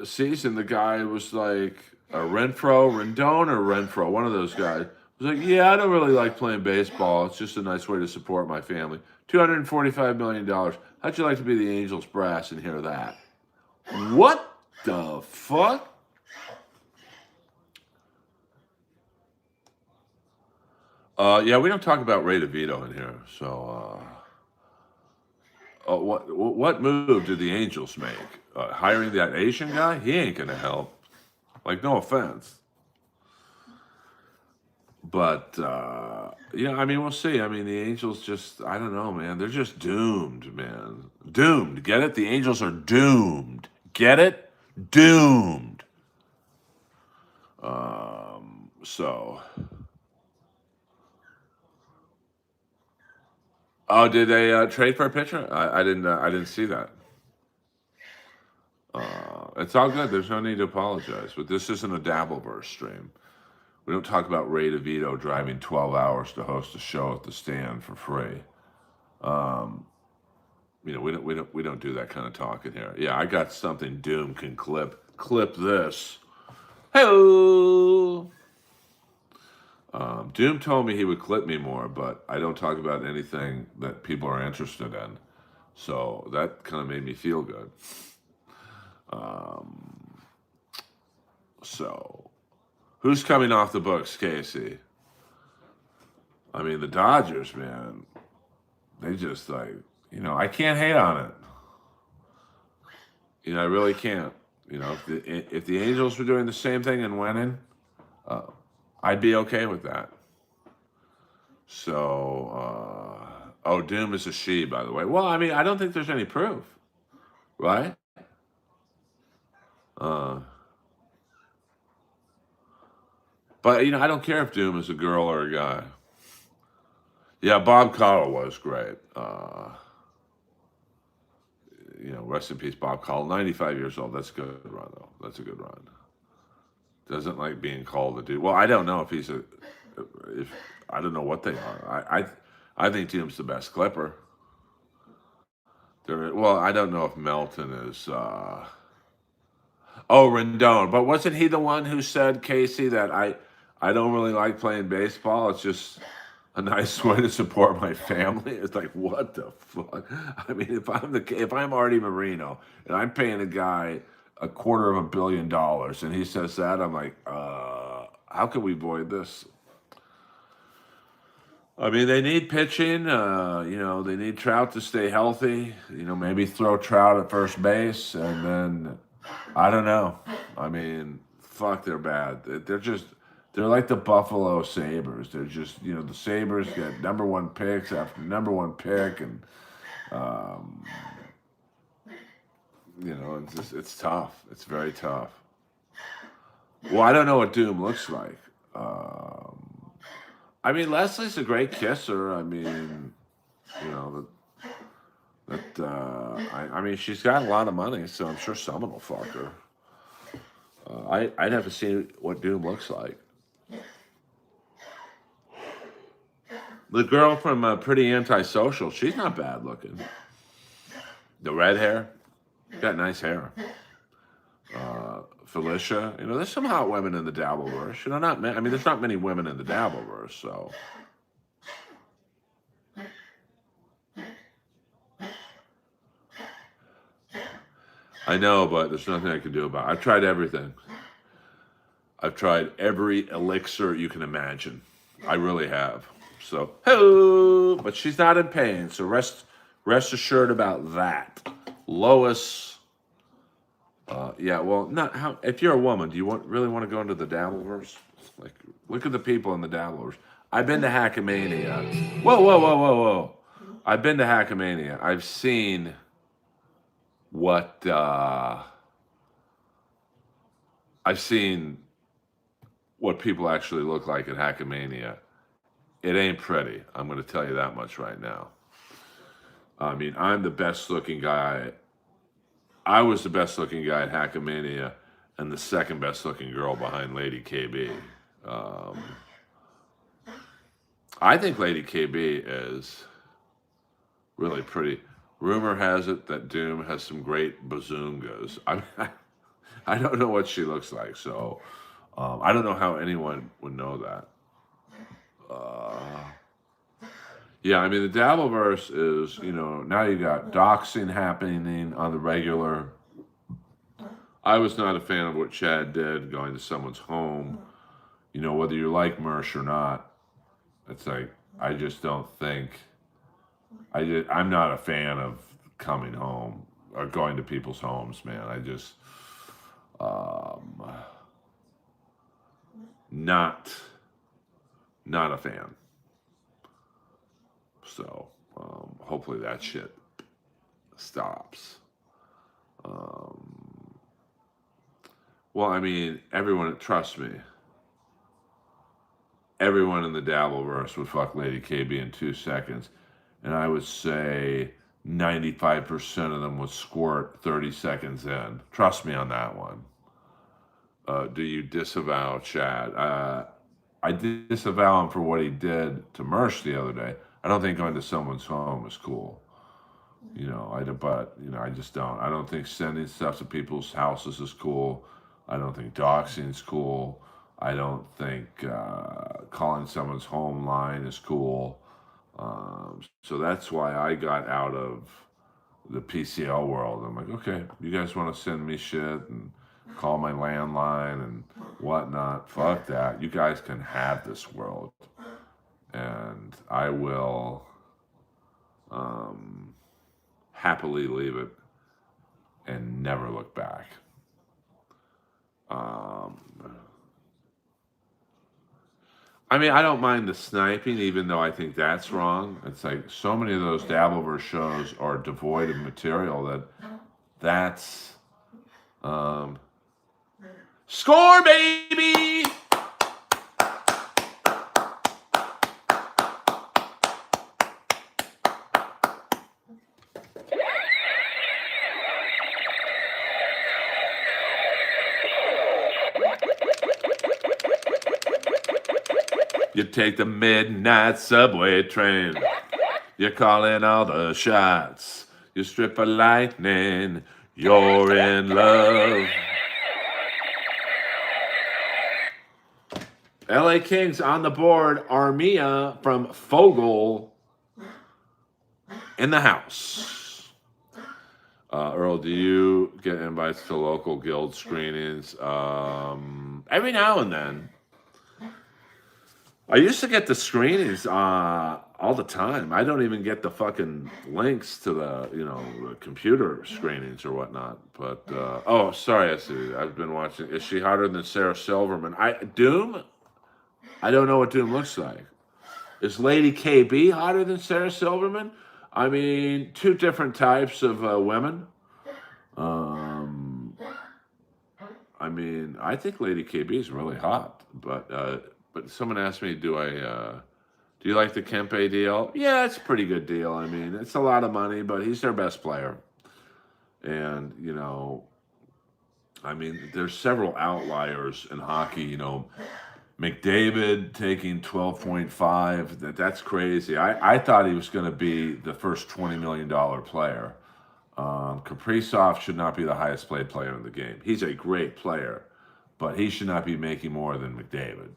season, the guy was like a Rendon or Renfro, one of those guys. Was like, yeah, I don't really like playing baseball. It's just a nice way to support my family. $245 million. How'd you like to be the Angels brass and hear that? What the fuck? Yeah, we don't talk about Ray DeVito in here. So, what move did the Angels make? Hiring that Asian guy? He ain't gonna help. Like, no offense. But I mean, we'll see. I mean, the Angels I don't know, man. They're just doomed, man. Doomed. Get it? The Angels are doomed. Get it? Doomed. So. Oh, did they trade for a pitcher? I didn't see that. It's all good. There's no need to apologize. But this isn't a Dabbleverse stream. We don't talk about Ray DeVito driving 12 hours to host a show at the Stand for free. We don't do that kind of talk in here. Yeah, I got something Doom can clip. Clip this. Hello. Doom told me he would clip me more, but I don't talk about anything that people are interested in. So that kind of made me feel good. So, who's coming off the books, Casey? I mean, the Dodgers, man, they just like, I can't hate on it. I really can't. If the Angels were doing the same thing and winning, uh, I'd be okay with that. So, Doom is a she, by the way. Well, I mean, I don't think there's any proof, right? Uh, but I don't care if Doom is a girl or a guy. Yeah, Bob Caudle was great. Rest in peace, Bob Caudle. 95 years old. That's a good run, though. That's a good run. Doesn't like being called a dude. Well, I don't know if he's if I don't know what they are. I think Doom's the best Clipper. Well, I don't know if Melton is. Oh, Rendon. But wasn't he the one who said, Casey, that I don't really like playing baseball? It's just a nice way to support my family. It's like, what the fuck? I mean, if I'm Artie Moreno and I'm paying a guy $250 million and he says that, I'm like, how can we avoid this? I mean, they need pitching. They need Trout to stay healthy. Maybe throw Trout at first base, and then I don't know. I mean, fuck, they're bad. They're like the Buffalo Sabres. They're just, the Sabres get number one picks after number one pick, and um, it's tough. It's very tough. Well, I don't know what Doom looks like. I mean, Leslie's a great kisser. I mean, I mean, she's got a lot of money, so I'm sure someone will fuck her. I'd have to see what Doom looks like. The girl from Pretty Antisocial, she's not bad looking. The red hair, got nice hair. Felicia, there's some hot women in the Dabbleverse. Not many. I mean, there's not many women in the Dabbleverse, so. I know, but there's nothing I can do about it. I've tried everything. I've tried every elixir you can imagine. I really have. So, hello, but she's not in pain. So rest assured about that. Lois. Yeah, well, not how. If you're a woman, do you really want to go into the Dabbleverse? Like, look at the people in the Dabbleverse. I've been to Hackamania. Whoa! I've been to Hackamania. I've seen what people actually look like at Hackamania. It ain't pretty. I'm going to tell you that much right now. I mean, I'm the best looking guy. I was the best looking guy at Hackamania and the second best looking girl behind Lady KB. I think Lady KB is really pretty. Rumor has it that Doom has some great bazoongas. I don't know what she looks like, so I don't know how anyone would know that. Yeah, I mean, the Dabbleverse is, now you got doxing happening on the regular. I was not a fan of what Chad did, going to someone's home. Whether you like Mersh or not, it's like, I just don't think, I'm not a fan of coming home or going to people's homes, man. I just, not a fan. So hopefully that shit stops. Well, I mean, trust me, everyone in the Dabbleverse would fuck Lady KB in 2 seconds. And I would say 95% of them would squirt 30 seconds in. Trust me on that one. Do you disavow Chad? I disavow him for what he did to Mersh the other day. I don't think going to someone's home is cool. I just don't. I don't think sending stuff to people's houses is cool. I don't think doxing is cool. I don't think calling someone's home line is cool. So that's why I got out of the PCL world. I'm like, okay, you guys want to send me shit and call my landline and whatnot, fuck that. You guys can have this world. And I will, happily leave it and never look back. I mean, I don't mind the sniping, even though I think that's wrong. It's like so many of those Dabbleverse shows are devoid of material that's score, baby. You take the midnight subway train. You're calling all the shots. You strip a lightning. You're in love. LA Kings on the board. Armia from Fogel in the house. Earl, do you get invites to local guild screenings? Every now and then. I used to get the screenings all the time. I don't even get the fucking links to the computer screenings or whatnot. But oh, sorry, I see. I've been watching. Is she hotter than Sarah Silverman? Doom? I don't know what Doom looks like. Is Lady KB hotter than Sarah Silverman? I mean, two different types of women. I mean, I think Lady KB is really hot, but someone asked me, do you like the Kempe deal? Yeah, it's a pretty good deal. I mean, it's a lot of money, but he's their best player. And, I mean, there's several outliers in hockey, McDavid taking 12.5, that's crazy. I thought he was going to be the first $20 million player. Kaprizov should not be the highest paid player in the game. He's a great player, but he should not be making more than McDavid.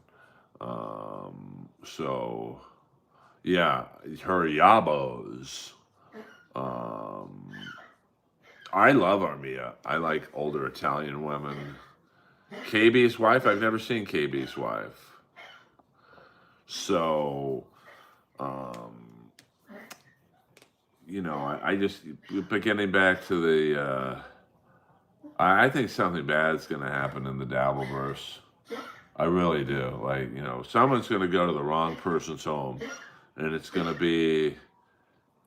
So, yeah, her Yabos. I love Armia. I like older Italian women. KB's wife? I've never seen KB's wife. So, I just, but getting back to the, I think something bad is going to happen in the Dabbleverse. I really do. Like, someone's going to go to the wrong person's home, and it's going to be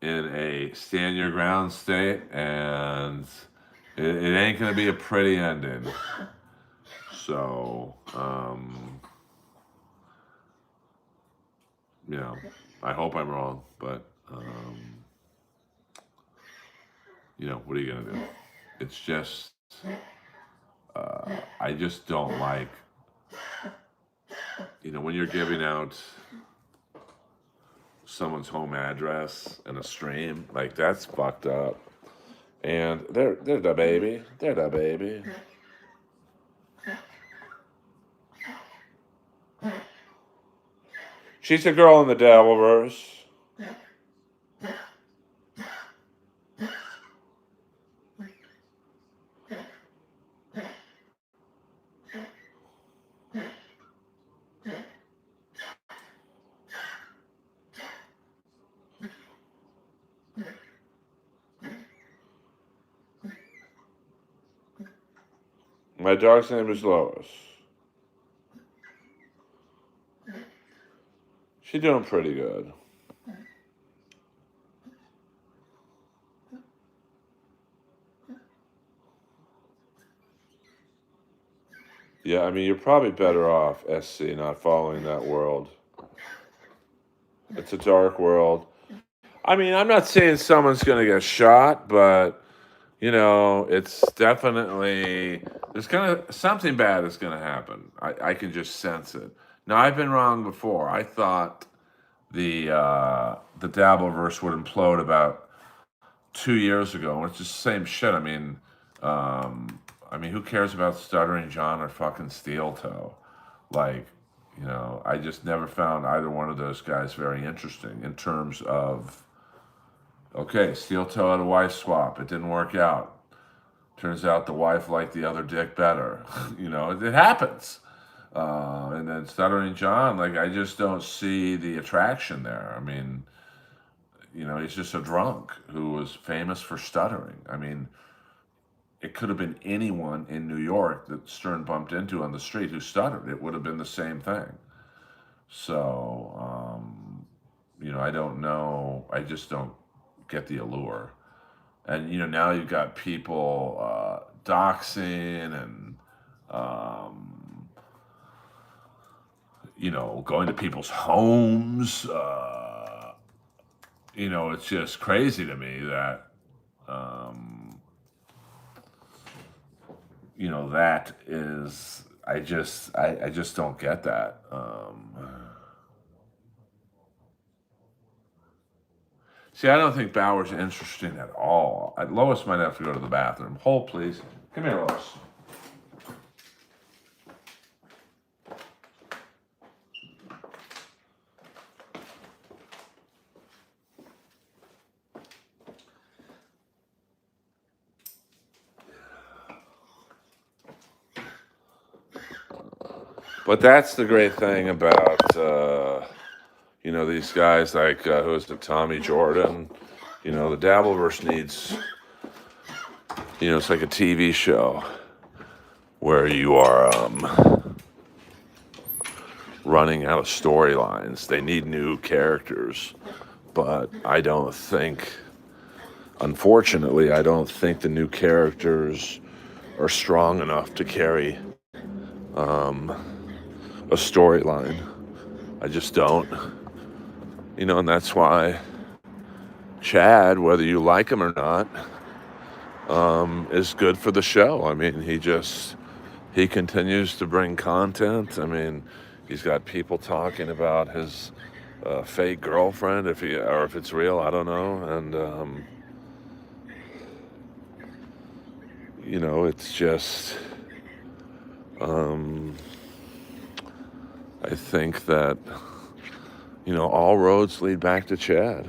in a stand your ground state, and it ain't going to be a pretty ending. So, I hope I'm wrong, but, what are you going to do? It's just, I just don't like, when you're giving out someone's home address in a stream, like, that's fucked up. And they're the baby. They're the baby. She's a girl in the Dabbleverse. My dog's name is Lois. She's doing pretty good. Yeah, I mean, you're probably better off, SC, not following that world. It's a dark world. I mean, I'm not saying someone's going to get shot, but, it's definitely, there's something bad is going to happen. I can just sense it. Now, I've been wrong before. I thought the Dabbleverse would implode about 2 years ago, and it's just the same shit. I mean, who cares about Stuttering John or fucking Steel Toe? Like, I just never found either one of those guys very interesting in terms of, okay, Steel Toe had a wife swap. It didn't work out. Turns out the wife liked the other dick better. It happens. And then Stuttering John, like, I just don't see the attraction there. I mean, he's just a drunk who was famous for stuttering. I mean, it could have been anyone in New York that Stern bumped into on the street who stuttered. It would have been the same thing. So, I don't know. I just don't get the allure. And, now you've got people doxing and, um, going to people's homes. It's just crazy to me that, um, that is, I just don't get that. See, I don't think Bauer's interesting at all. Lois might have to go to the bathroom. Hold, please. Come here, Lois. But that's the great thing about, these guys like, who is it, Tommy Jordan. The Dabbleverse needs, it's like a TV show where you are running out of storylines. They need new characters. But unfortunately, I don't think the new characters are strong enough to carry a storyline. I just don't. And that's why Chad, whether you like him or not, is good for the show. I mean, he continues to bring content. I mean, he's got people talking about his fake girlfriend, if it's real, I don't know. And it's just, I think that, all roads lead back to Chad.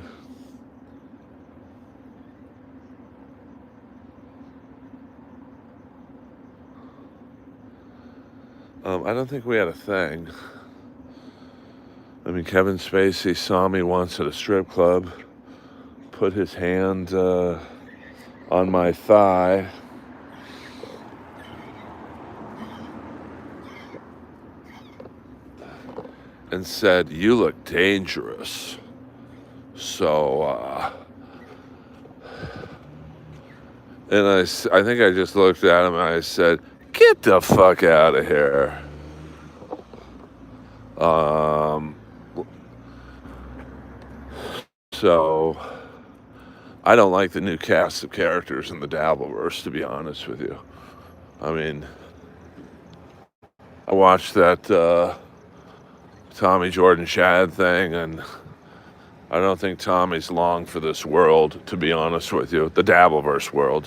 I don't think we had a thing. I mean, Kevin Spacey saw me once at a strip club, put his hand on my thigh. And said, "You look dangerous." So, and I think I just looked at him and I said, "Get the fuck out of here." So, I don't like the new cast of characters in the Dabbleverse, to be honest with you. I mean, I watched that Tommy Jordan Chad thing, and I don't think Tommy's long for this world, to be honest with you, the Dabbleverse world.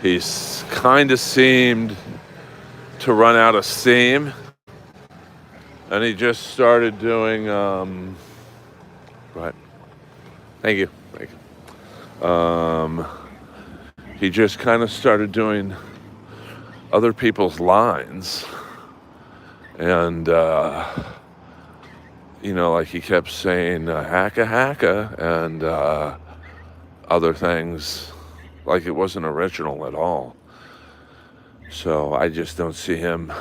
He's kind of seemed to run out of steam, and he just started doing, right. Thank you. He just kind of started doing other people's lines. And, like he kept saying, hacka, and other things, like it wasn't original at all. So I just don't see him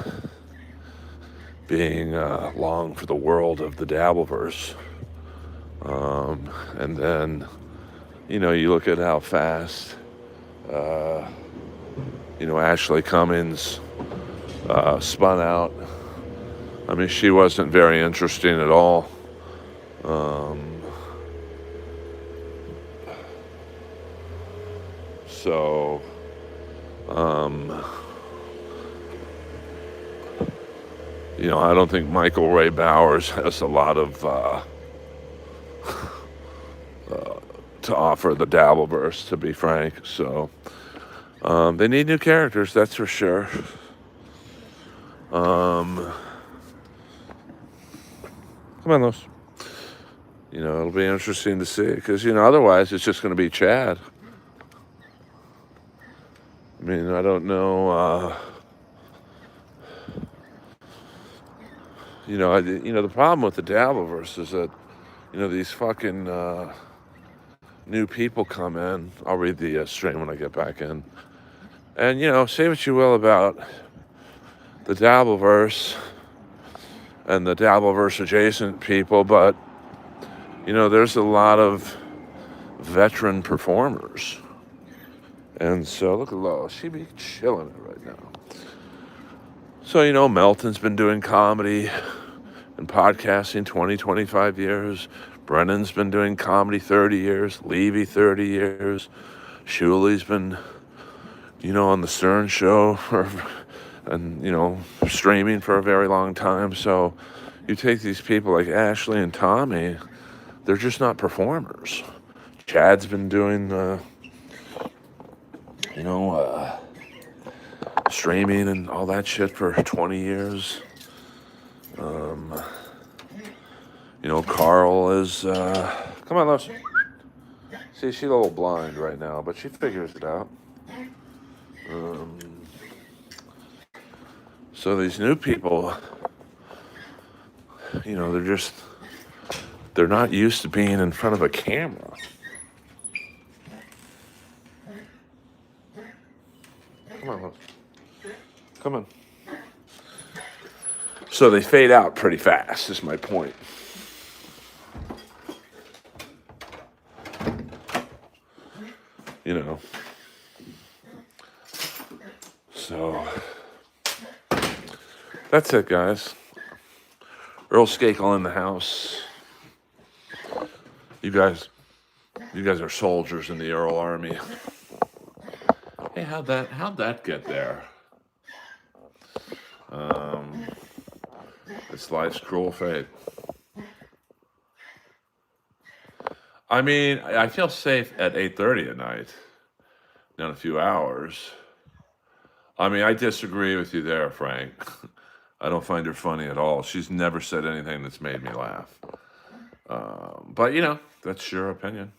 being long for the world of the Dabbleverse. And then, you look at how fast, Ashley Cummings spun out. I mean, she wasn't very interesting at all. So, I don't think Michael Ray Bowers has a lot of to offer the Dabbleverse, to be frank. So, they need new characters, that's for sure. Come on, Los. It'll be interesting to see, because, otherwise it's just going to be Chad. I mean, I don't know. The problem with the Dabbleverse is that, these fucking new people come in. I'll read the stream when I get back in. And, say what you will about the Dabbleverse and the Dabbleverse adjacent people, but, there's a lot of veteran performers. And so, look at Lois. She be chilling it right now. So, Melton's been doing comedy and podcasting 20, 25 years. Brennan's been doing comedy 30 years. Levy 30 years. Shuli's been, on the Stern Show and streaming for a very long time. So you take these people like Ashley and Tommy, they're just not performers. Chad's been doing, streaming and all that shit for 20 years. Carl is, come on, Lois. See, she's a little blind right now, but she figures it out. So these new people, they're not used to being in front of a camera. Come on, Lois. Come on. So they fade out pretty fast, is my point. So that's it, guys. Earl Skakel in the house. You guys are soldiers in the Earl Army. Hey, how'd that get there? It's life's cruel fate. I mean, I feel safe at 8:30 at night. In a few hours. I mean, I disagree with you there, Frank. I don't find her funny at all. She's never said anything that's made me laugh. But, that's your opinion.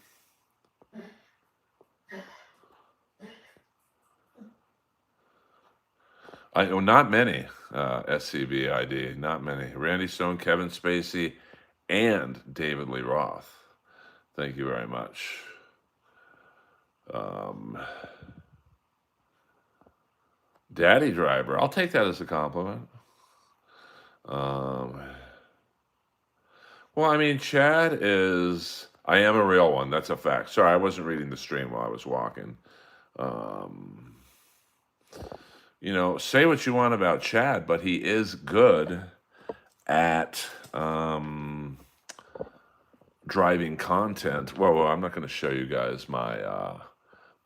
Not many, SCBID, not many. Randy Stone, Kevin Spacey, and David Lee Roth. Thank you very much. Daddy driver. I'll take that as a compliment. Well, I mean, Chad is... I am a real one. That's a fact. Sorry, I wasn't reading the stream while I was walking. Say what you want about Chad, but he is good at driving content. Whoa, I'm not going to show you guys my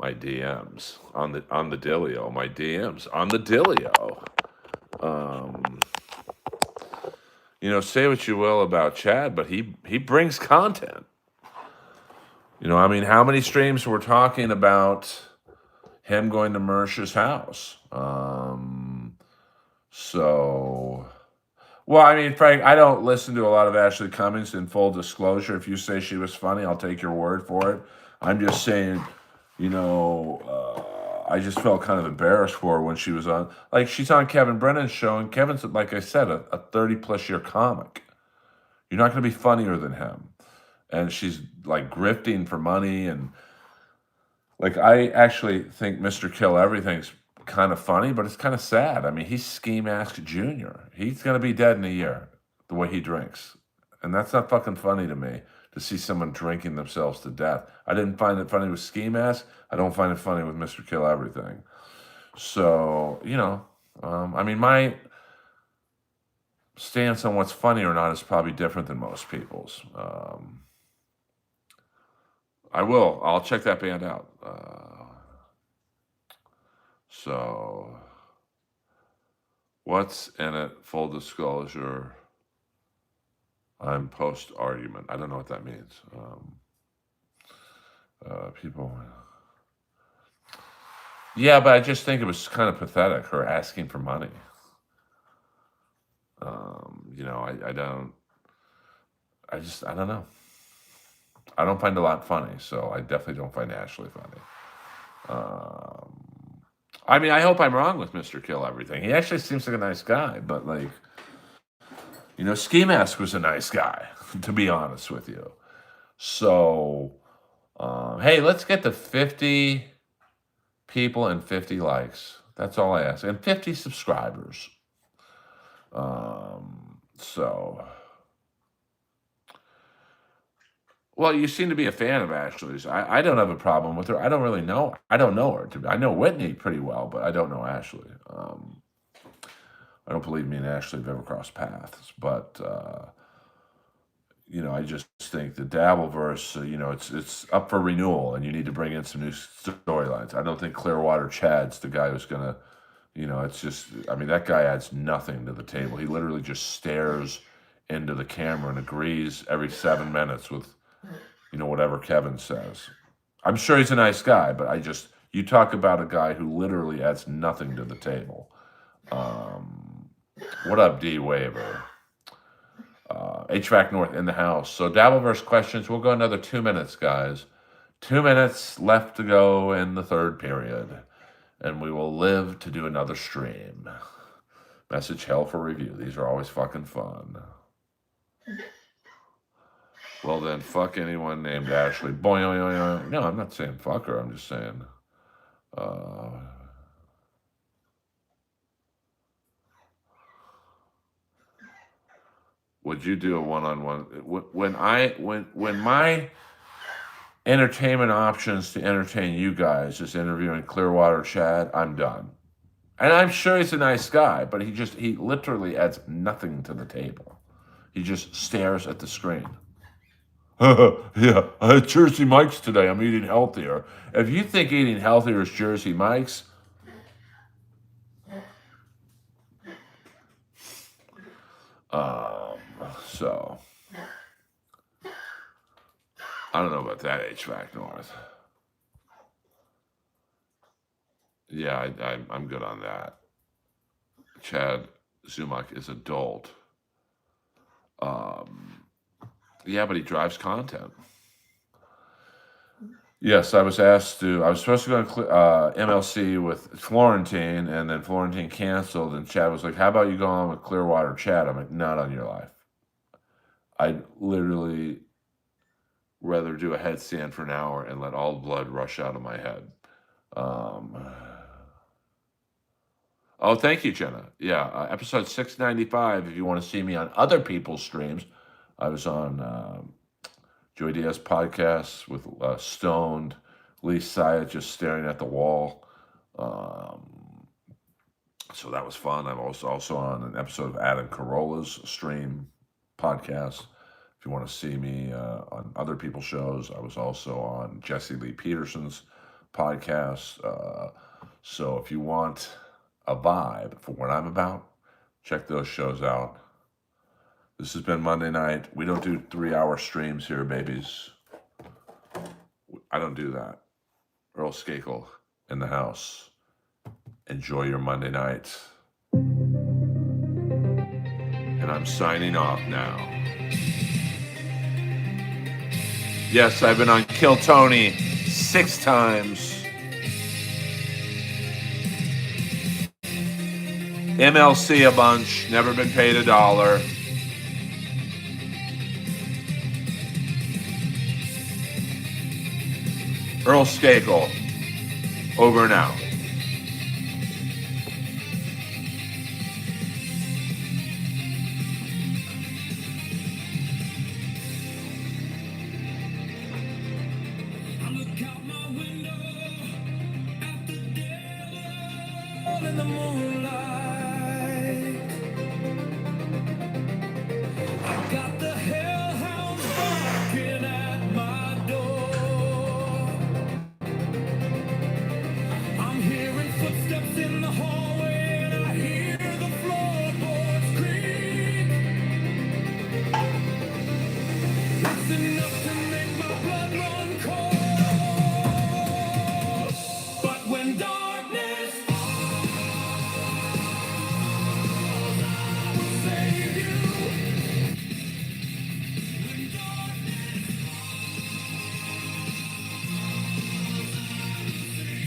DMs on the Dillio. My DMs on the Dillio. Say what you will about Chad, but he brings content. I mean, how many streams we're talking about him going to Mersha's house? Well, I mean, Frank, I don't listen to a lot of Ashley Cummings. In full disclosure, if you say she was funny, I'll take your word for it. I'm just saying, I just felt kind of embarrassed for her when she was on. Like, she's on Kevin Brennan's show, and Kevin's, like I said, a 30-plus year comic. You're not going to be funnier than him. And she's, like, grifting for money. And, like, I actually think Mr. Kill Everything's kind of funny, but it's kind of sad. I mean, he's Ski Mask Jr. He's going to be dead in a year, the way he drinks. And that's not fucking funny to me, to see someone drinking themselves to death. I didn't find it funny with Ski Mask. I don't find it funny with Mr. Kill Everything. So, I mean, my stance on what's funny or not is probably different than most people's. I'll check that band out. So, what's in it? Full disclosure. I'm post-argument. I don't know what that means. People... Yeah, but I just think it was kind of pathetic, her asking for money. I don't know. I don't find a lot funny, so I definitely don't find Ashley funny. I mean, I hope I'm wrong with Mr. Kill Everything. He actually seems like a nice guy, but, like, Ski Mask was a nice guy, to be honest with you. So, hey, let's get to 50 people and 50 likes. That's all I ask. And 50 subscribers. So, well, you seem to be a fan of Ashley's. I don't have a problem with her. I don't really know. I don't know her. I know Whitney pretty well, but I don't know Ashley. I don't believe me and Ashley have ever crossed paths, but I just think the Dabbleverse, it's up for renewal, and you need to bring in some new storylines. I don't think Clearwater Chad's the guy who's gonna, it's just, that guy adds nothing to the table. He literally just stares into the camera and agrees every 7 minutes with, whatever Kevin says. I'm sure he's a nice guy, but you talk about a guy who literally adds nothing to the table. What up, D Waver? HVAC North in the house. So Dabbleverse questions. We'll go another 2 minutes, guys. 2 minutes left to go in the third period. And we will live to do another stream. Message hell for review. These are always fucking fun. Well then, fuck anyone named Ashley. Boy, no, I'm not saying fuck her. I'm just saying... would you do a one-on-one? When my entertainment options to entertain you guys is interviewing Clearwater Chad, I'm done. And I'm sure he's a nice guy, but he literally adds nothing to the table. He just stares at the screen. Yeah, I had Jersey Mike's today. I'm eating healthier. If you think eating healthier is Jersey Mike's, so I don't know about that, HVAC North. Yeah, I'm good on that. Chad Zumak is adult. Yeah, but he drives content. Yes, I was supposed to go to MLC with Florentine, and then Florentine canceled, and Chad was like, how about you go on with Clearwater Chad? I'm like, not on your life. I'd literally rather do a headstand for an hour and let all the blood rush out of my head. Oh, thank you, Jenna. Yeah, episode 695, if you want to see me on other people's streams. I was on Joey Diaz podcast with Stoned, Lee Syatt just staring at the wall. So that was fun. I'm also on an episode of Adam Carolla's stream podcast. If you want to see me on other people's shows, I was also on Jesse Lee Peterson's podcast. So if you want a vibe for what I'm about, check those shows out. This has been Monday night. We don't do 3-hour streams here, babies. I don't do that. Earl Skakel in the house. Enjoy your Monday night. And I'm signing off now. Yes, I've been on Kill Tony 6 times. MLC a bunch. Never been paid $1. Earl Skakel, over and out. I look out my window at the devil in the moonlight. I got the hellhounds barking at my door. I'm hearing footsteps in the hallway, and I hear the floorboards creak. It's enough to make my blood run cold. But when darkness falls, I will save you. When darkness falls, I will save you.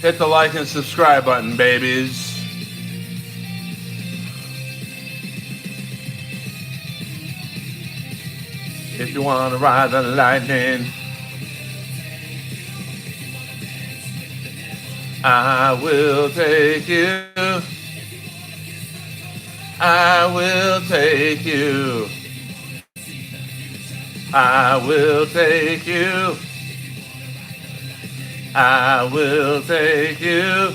Hit the like and subscribe button, babies. If you want to ride the lightning, I will take you. I will take you. I will take you. I will take you.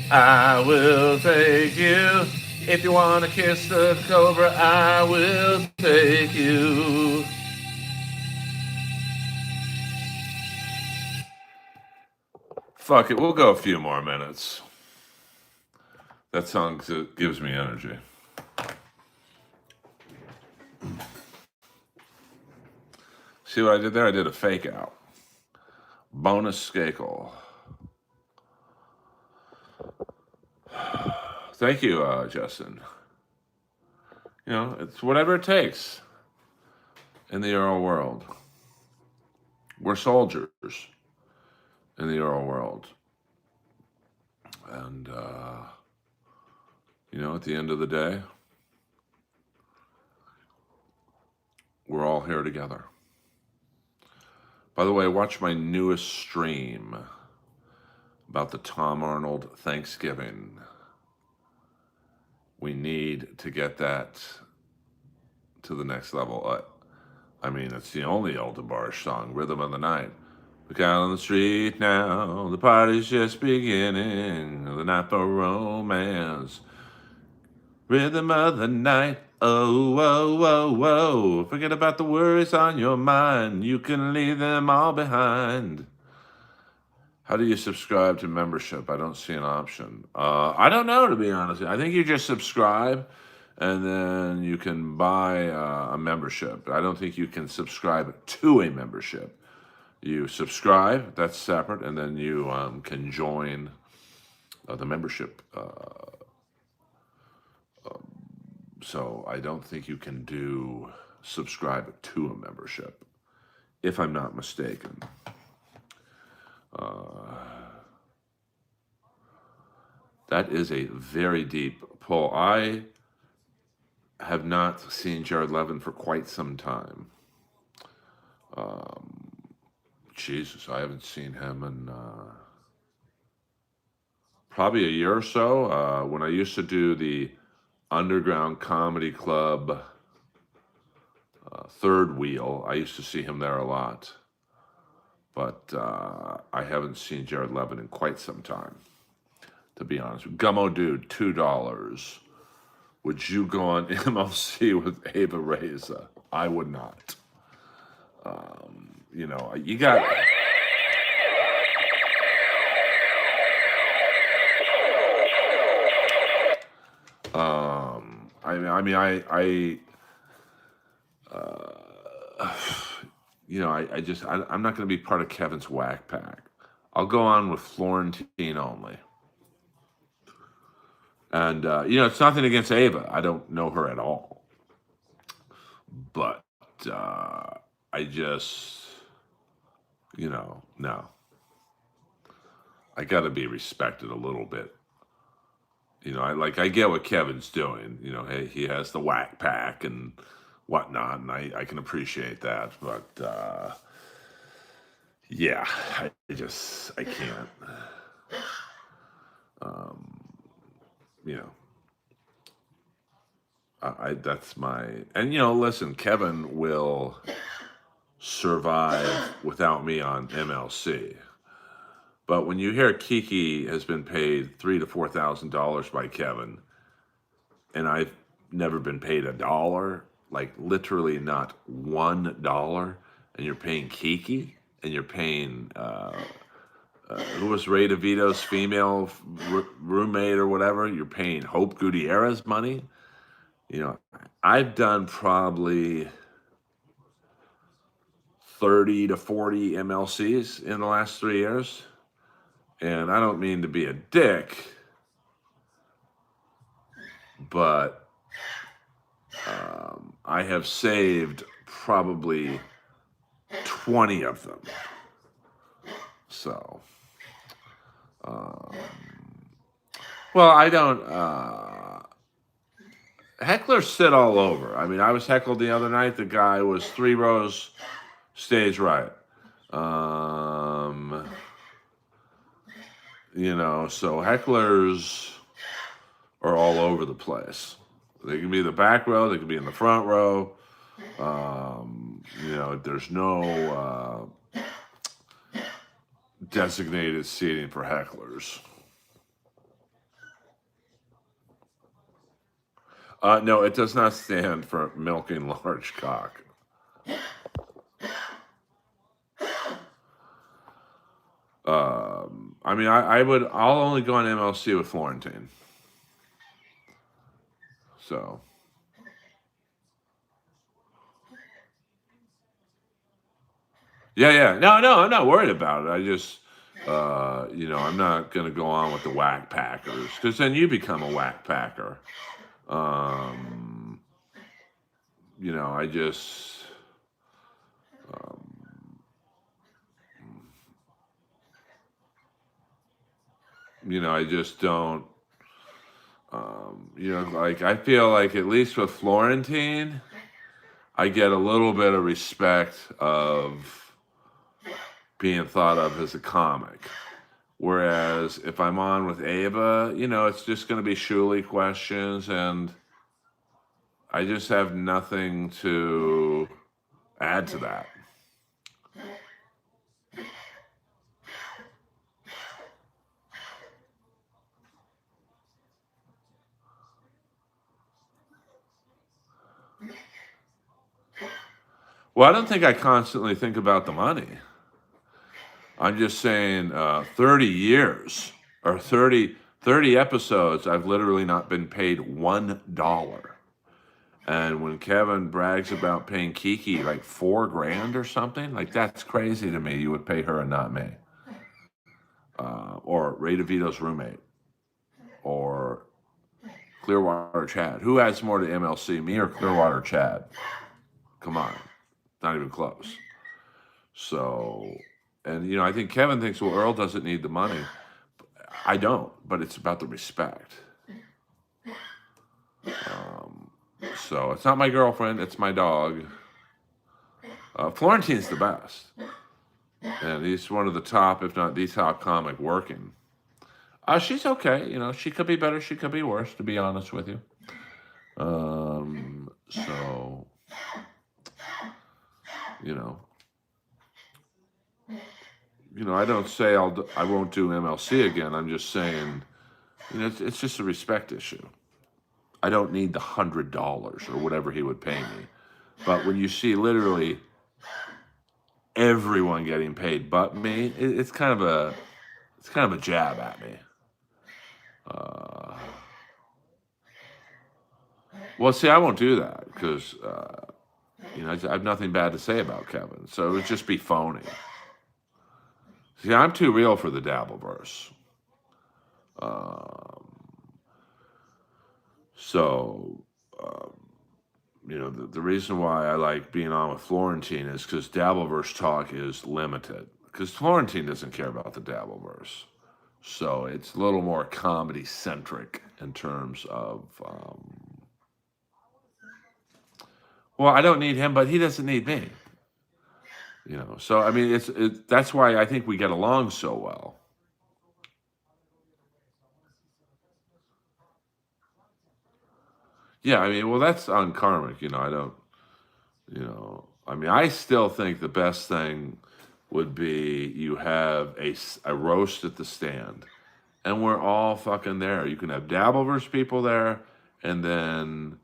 I will take you. If you want to kiss the cobra, I will take you. Fuck it, we'll go a few more minutes. That song gives me energy. See what I did there? I did a fake out. Bonus Skakel. Thank you, Justin. You know, it's whatever it takes in the Earl world. We're soldiers in the Earl world. And, you know, at the end of the day, we're all here together. By the way, watch my newest stream about the Tom Arnold Thanksgiving. We need to get that to the next level. I mean, it's the only El DeBarge song, Rhythm of the Night. Look out on the street now, the party's just beginning, the night for romance. Rhythm of the night, oh, whoa, whoa, whoa. Forget about the worries on your mind, you can leave them all behind. How do you subscribe to membership? I don't see an option. I don't know, to be honest. I think you just subscribe, and then you can buy a membership. I don't think you can subscribe to a membership. You subscribe, that's separate, and then you can join the membership. So I don't think you can do subscribe to a membership, if I'm not mistaken. That is a very deep pull. I have not seen Jared Levin for quite some time. Jesus, I haven't seen him in probably a year or so. When I used to do the Underground Comedy Club third wheel, I used to see him there a lot. But I haven't seen Jared Levin in quite some time, to be honest. Gummo Dude, $2. Would you go on MLC with Ava Reza? I would not. You know, you got... I'm not going to be part of Kevin's whack pack. I'll go on with Florentine only. And, you know, it's nothing against Ava. I don't know her at all. But I just, you know, no. I got to be respected a little bit. You know, I get what Kevin's doing. You know, hey, he has the whack pack and whatnot, and I can appreciate that. But, yeah, I can't. You know, that's my, and you know, listen, Kevin will survive without me on MLC. But when you hear Kiki has been paid $3,000 to $4,000 by Kevin, and I've never been paid $1, like literally not $1, and you're paying Kiki, and you're paying who was Ray DeVito's female roommate or whatever, you're paying Hope Gutierrez money. You know, I've done probably 30 to 40 MLCs in the last 3 years. And I don't mean to be a dick, but I have saved probably 20 of them. So, Um, well, I don't. Hecklers sit all over. I mean, I was heckled the other night. The guy was 3 rows stage right. Um, so hecklers are all over the place. They can be in the back row. They can be in the front row. There's no designated seating for hecklers. No, it does not stand for milking large cock. I'll only go on MLC with Florentine. So. Yeah. No, I'm not worried about it. I just, I'm not going to go on with the whack packers because then you become a whack packer. Um, I just, I just don't, like I feel like at least with Florentine, I get a little bit of respect of being thought of as a comic. Whereas if I'm on with Ava, it's just going to be Shuli questions, and I just have nothing to add to that. Well, I don't think I constantly think about the money. I'm just saying 30 years or 30 episodes, I've literally not been paid $1. And when Kevin brags about paying Kiki like $4,000 or something, like that's crazy to me. You would pay her and not me. Or Ray DeVito's roommate. Or Clearwater Chad. Who adds more to MLC, me or Clearwater Chad? Come on. Not even close. So, and I think Kevin thinks, well, Earl doesn't need the money. I don't, but it's about the respect. So it's not my girlfriend, it's my dog. Florentine's the best. And he's one of the top, if not the top comic working. She's okay. She could be better, she could be worse, to be honest with you. So, I don't say I won't do MLC again. I'm just saying, it's just a respect issue. I don't need the $100 or whatever he would pay me. But when you see literally everyone getting paid but me, it's kind of a jab at me. Well, see, I won't do that because I have nothing bad to say about Kevin, so it would just be phony. See, I'm too real for the Dabbleverse. The reason why I like being on with Florentine is because Dabbleverse talk is limited. Because Florentine doesn't care about the Dabbleverse. So it's a little more comedy centric in terms of. Well, I don't need him, but he doesn't need me. So I mean, that's why I think we get along so well. Yeah, I mean, well, that's unkarmic. I don't. I mean, I still think the best thing would be you have a roast at the stand, and we're all fucking there. You can have Dabbleverse people there, and then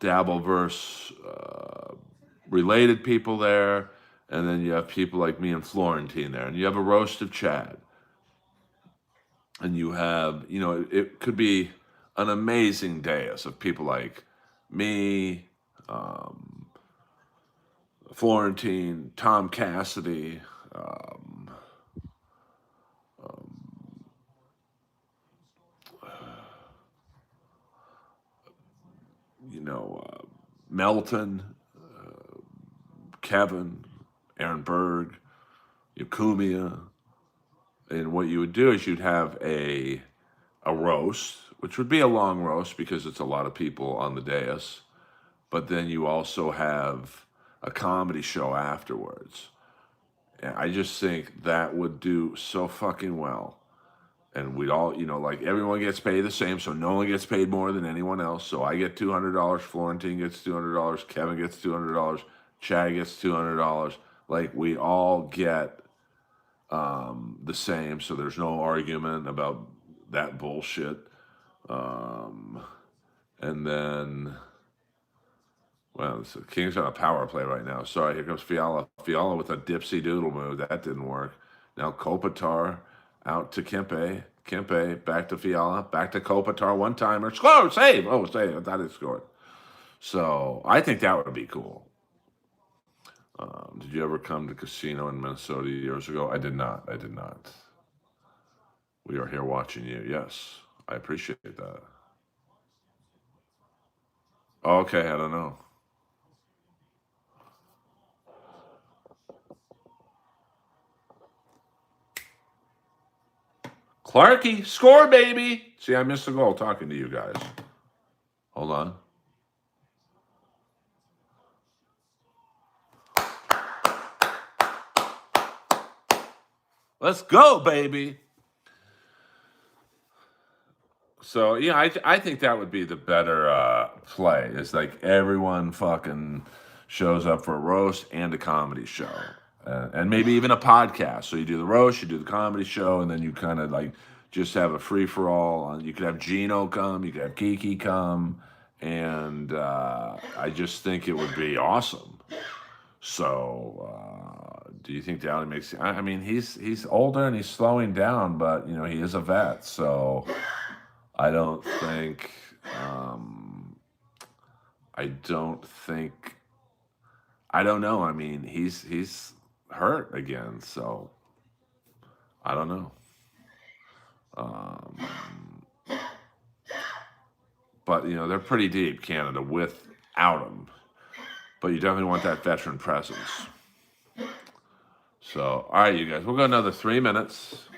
Dabbleverse related people there, and then you have people like me and Florentine there, and you have a roast of Chad, and you have it could be an amazing dais of people like me, Florentine, Tom Cassidy, Melton, Kevin, Aaron Berg, Yakumia, And what you would do is you'd have a roast, which would be a long roast because it's a lot of people on the dais. But then you also have a comedy show afterwards. And I just think that would do so fucking well. And we'd all, like everyone gets paid the same, so no one gets paid more than anyone else. So I get $200, Florentine gets $200, Kevin gets $200, Chad gets $200. Like we all get the same, so there's no argument about that bullshit. Um, and then, well, so King's on a power play right now. Sorry, here comes Fiala. Fiala with a dipsy doodle move. That didn't work. Now Kopitar out to Kempe. Kempe back to Fiala. Back to Kopitar. One timer. Score! Save! Oh, save. I thought it scored. So I think that would be cool. Did you ever come to casino in Minnesota years ago? I did not. I did not. We are here watching you. Yes. I appreciate that. Okay, I don't know. Clarky, score, baby. See, I missed a goal talking to you guys. Hold on. Let's go, baby. So, yeah, I think that would be the better play. It's like everyone fucking shows up for a roast and a comedy show. And maybe even a podcast. So you do the roast, you do the comedy show, and then you kind of like just have a free for all. You could have Gino come, you could have Kiki come, and I just think it would be awesome. So, do you think Downey makes? I mean, he's older and he's slowing down, but he is a vet, so I don't think. I don't think. I don't know. I mean, he's hurt again, so I don't know. Um, but they're pretty deep, Canada, without him. But you definitely want that veteran presence. So, all right, you guys, we'll go another 3 minutes,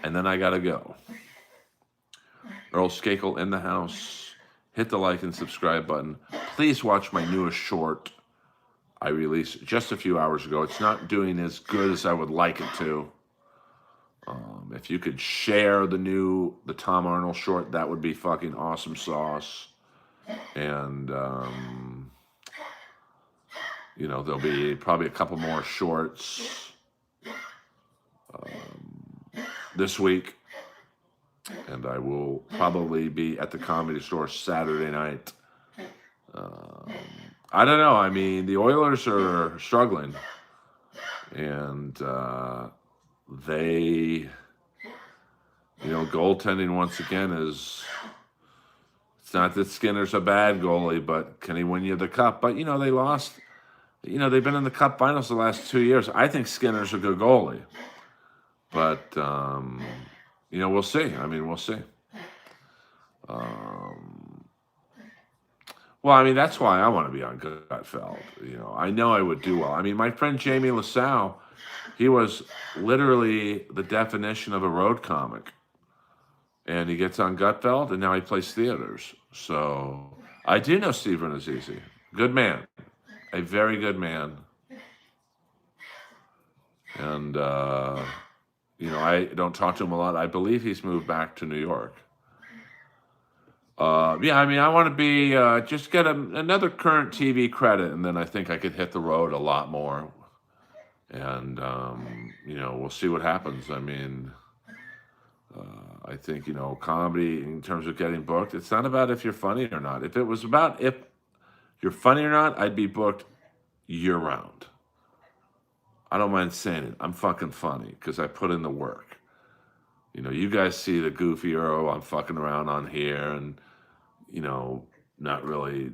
and then I gotta go. Earl Skakel in the house. Hit the like and subscribe button. Please watch my newest short I released just a few hours ago. It's not doing as good as I would like it to. If you could share the Tom Arnold short, that would be fucking awesome sauce. And there'll be probably a couple more shorts this week. And I will probably be at the Comedy Store Saturday night. I don't know. I mean, the Oilers are struggling. And they, goaltending once again is... It's not that Skinner's a bad goalie, but can he win you the cup? But, they lost... they've been in the Cup Finals the last 2 years. I think Skinner's a good goalie. But... we'll see. I mean, we'll see. Well, I mean, that's why I want to be on Gutfeld. I know I would do well. I mean, my friend Jamie LaSalle, he was literally the definition of a road comic. And he gets on Gutfeld, and now he plays theaters. So I do know Stephen Azizi. Good man. A very good man. And... I don't talk to him a lot. I believe he's moved back to New York. I mean, I want to be, just get another current TV credit, and then I think I could hit the road a lot more. And, we'll see what happens. I mean, I think, comedy, in terms of getting booked, it's not about if you're funny or not. If it was about if you're funny or not, I'd be booked year-round. I don't mind saying it. I'm fucking funny because I put in the work. You guys see the goofy Earl I'm fucking around on here and, not really,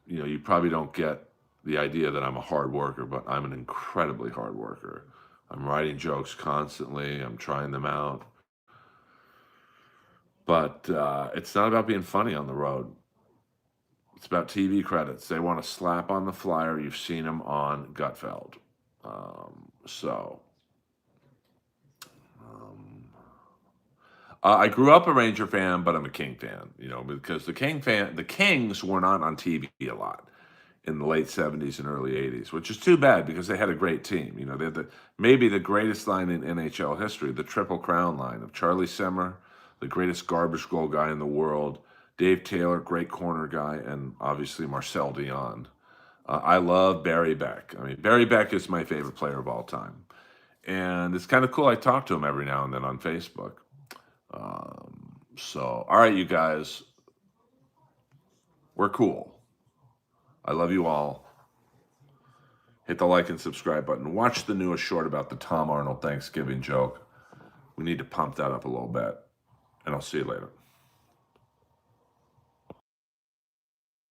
you probably don't get the idea that I'm a hard worker, but I'm an incredibly hard worker. I'm writing jokes constantly. I'm trying them out. But it's not about being funny on the road. It's about TV credits. They want to slap on the flyer. You've seen them on Gutfeld. So I grew up a Ranger fan, but I'm a King fan, because the Kings were not on TV a lot in the late 70s and early 80s, which is too bad because they had a great team. They had maybe the greatest line in NHL history, the Triple Crown line of Charlie Simmer, the greatest garbage goal guy in the world, Dave Taylor, great corner guy, and obviously Marcel Dion. I love Barry Beck. I mean, Barry Beck is my favorite player of all time. And it's kind of cool. I talk to him every now and then on Facebook. So, all right, you guys, we're cool. I love you all. Hit the like and subscribe button. Watch the newest short about the Tom Arnold Thanksgiving joke. We need to pump that up a little bit. And I'll see you later.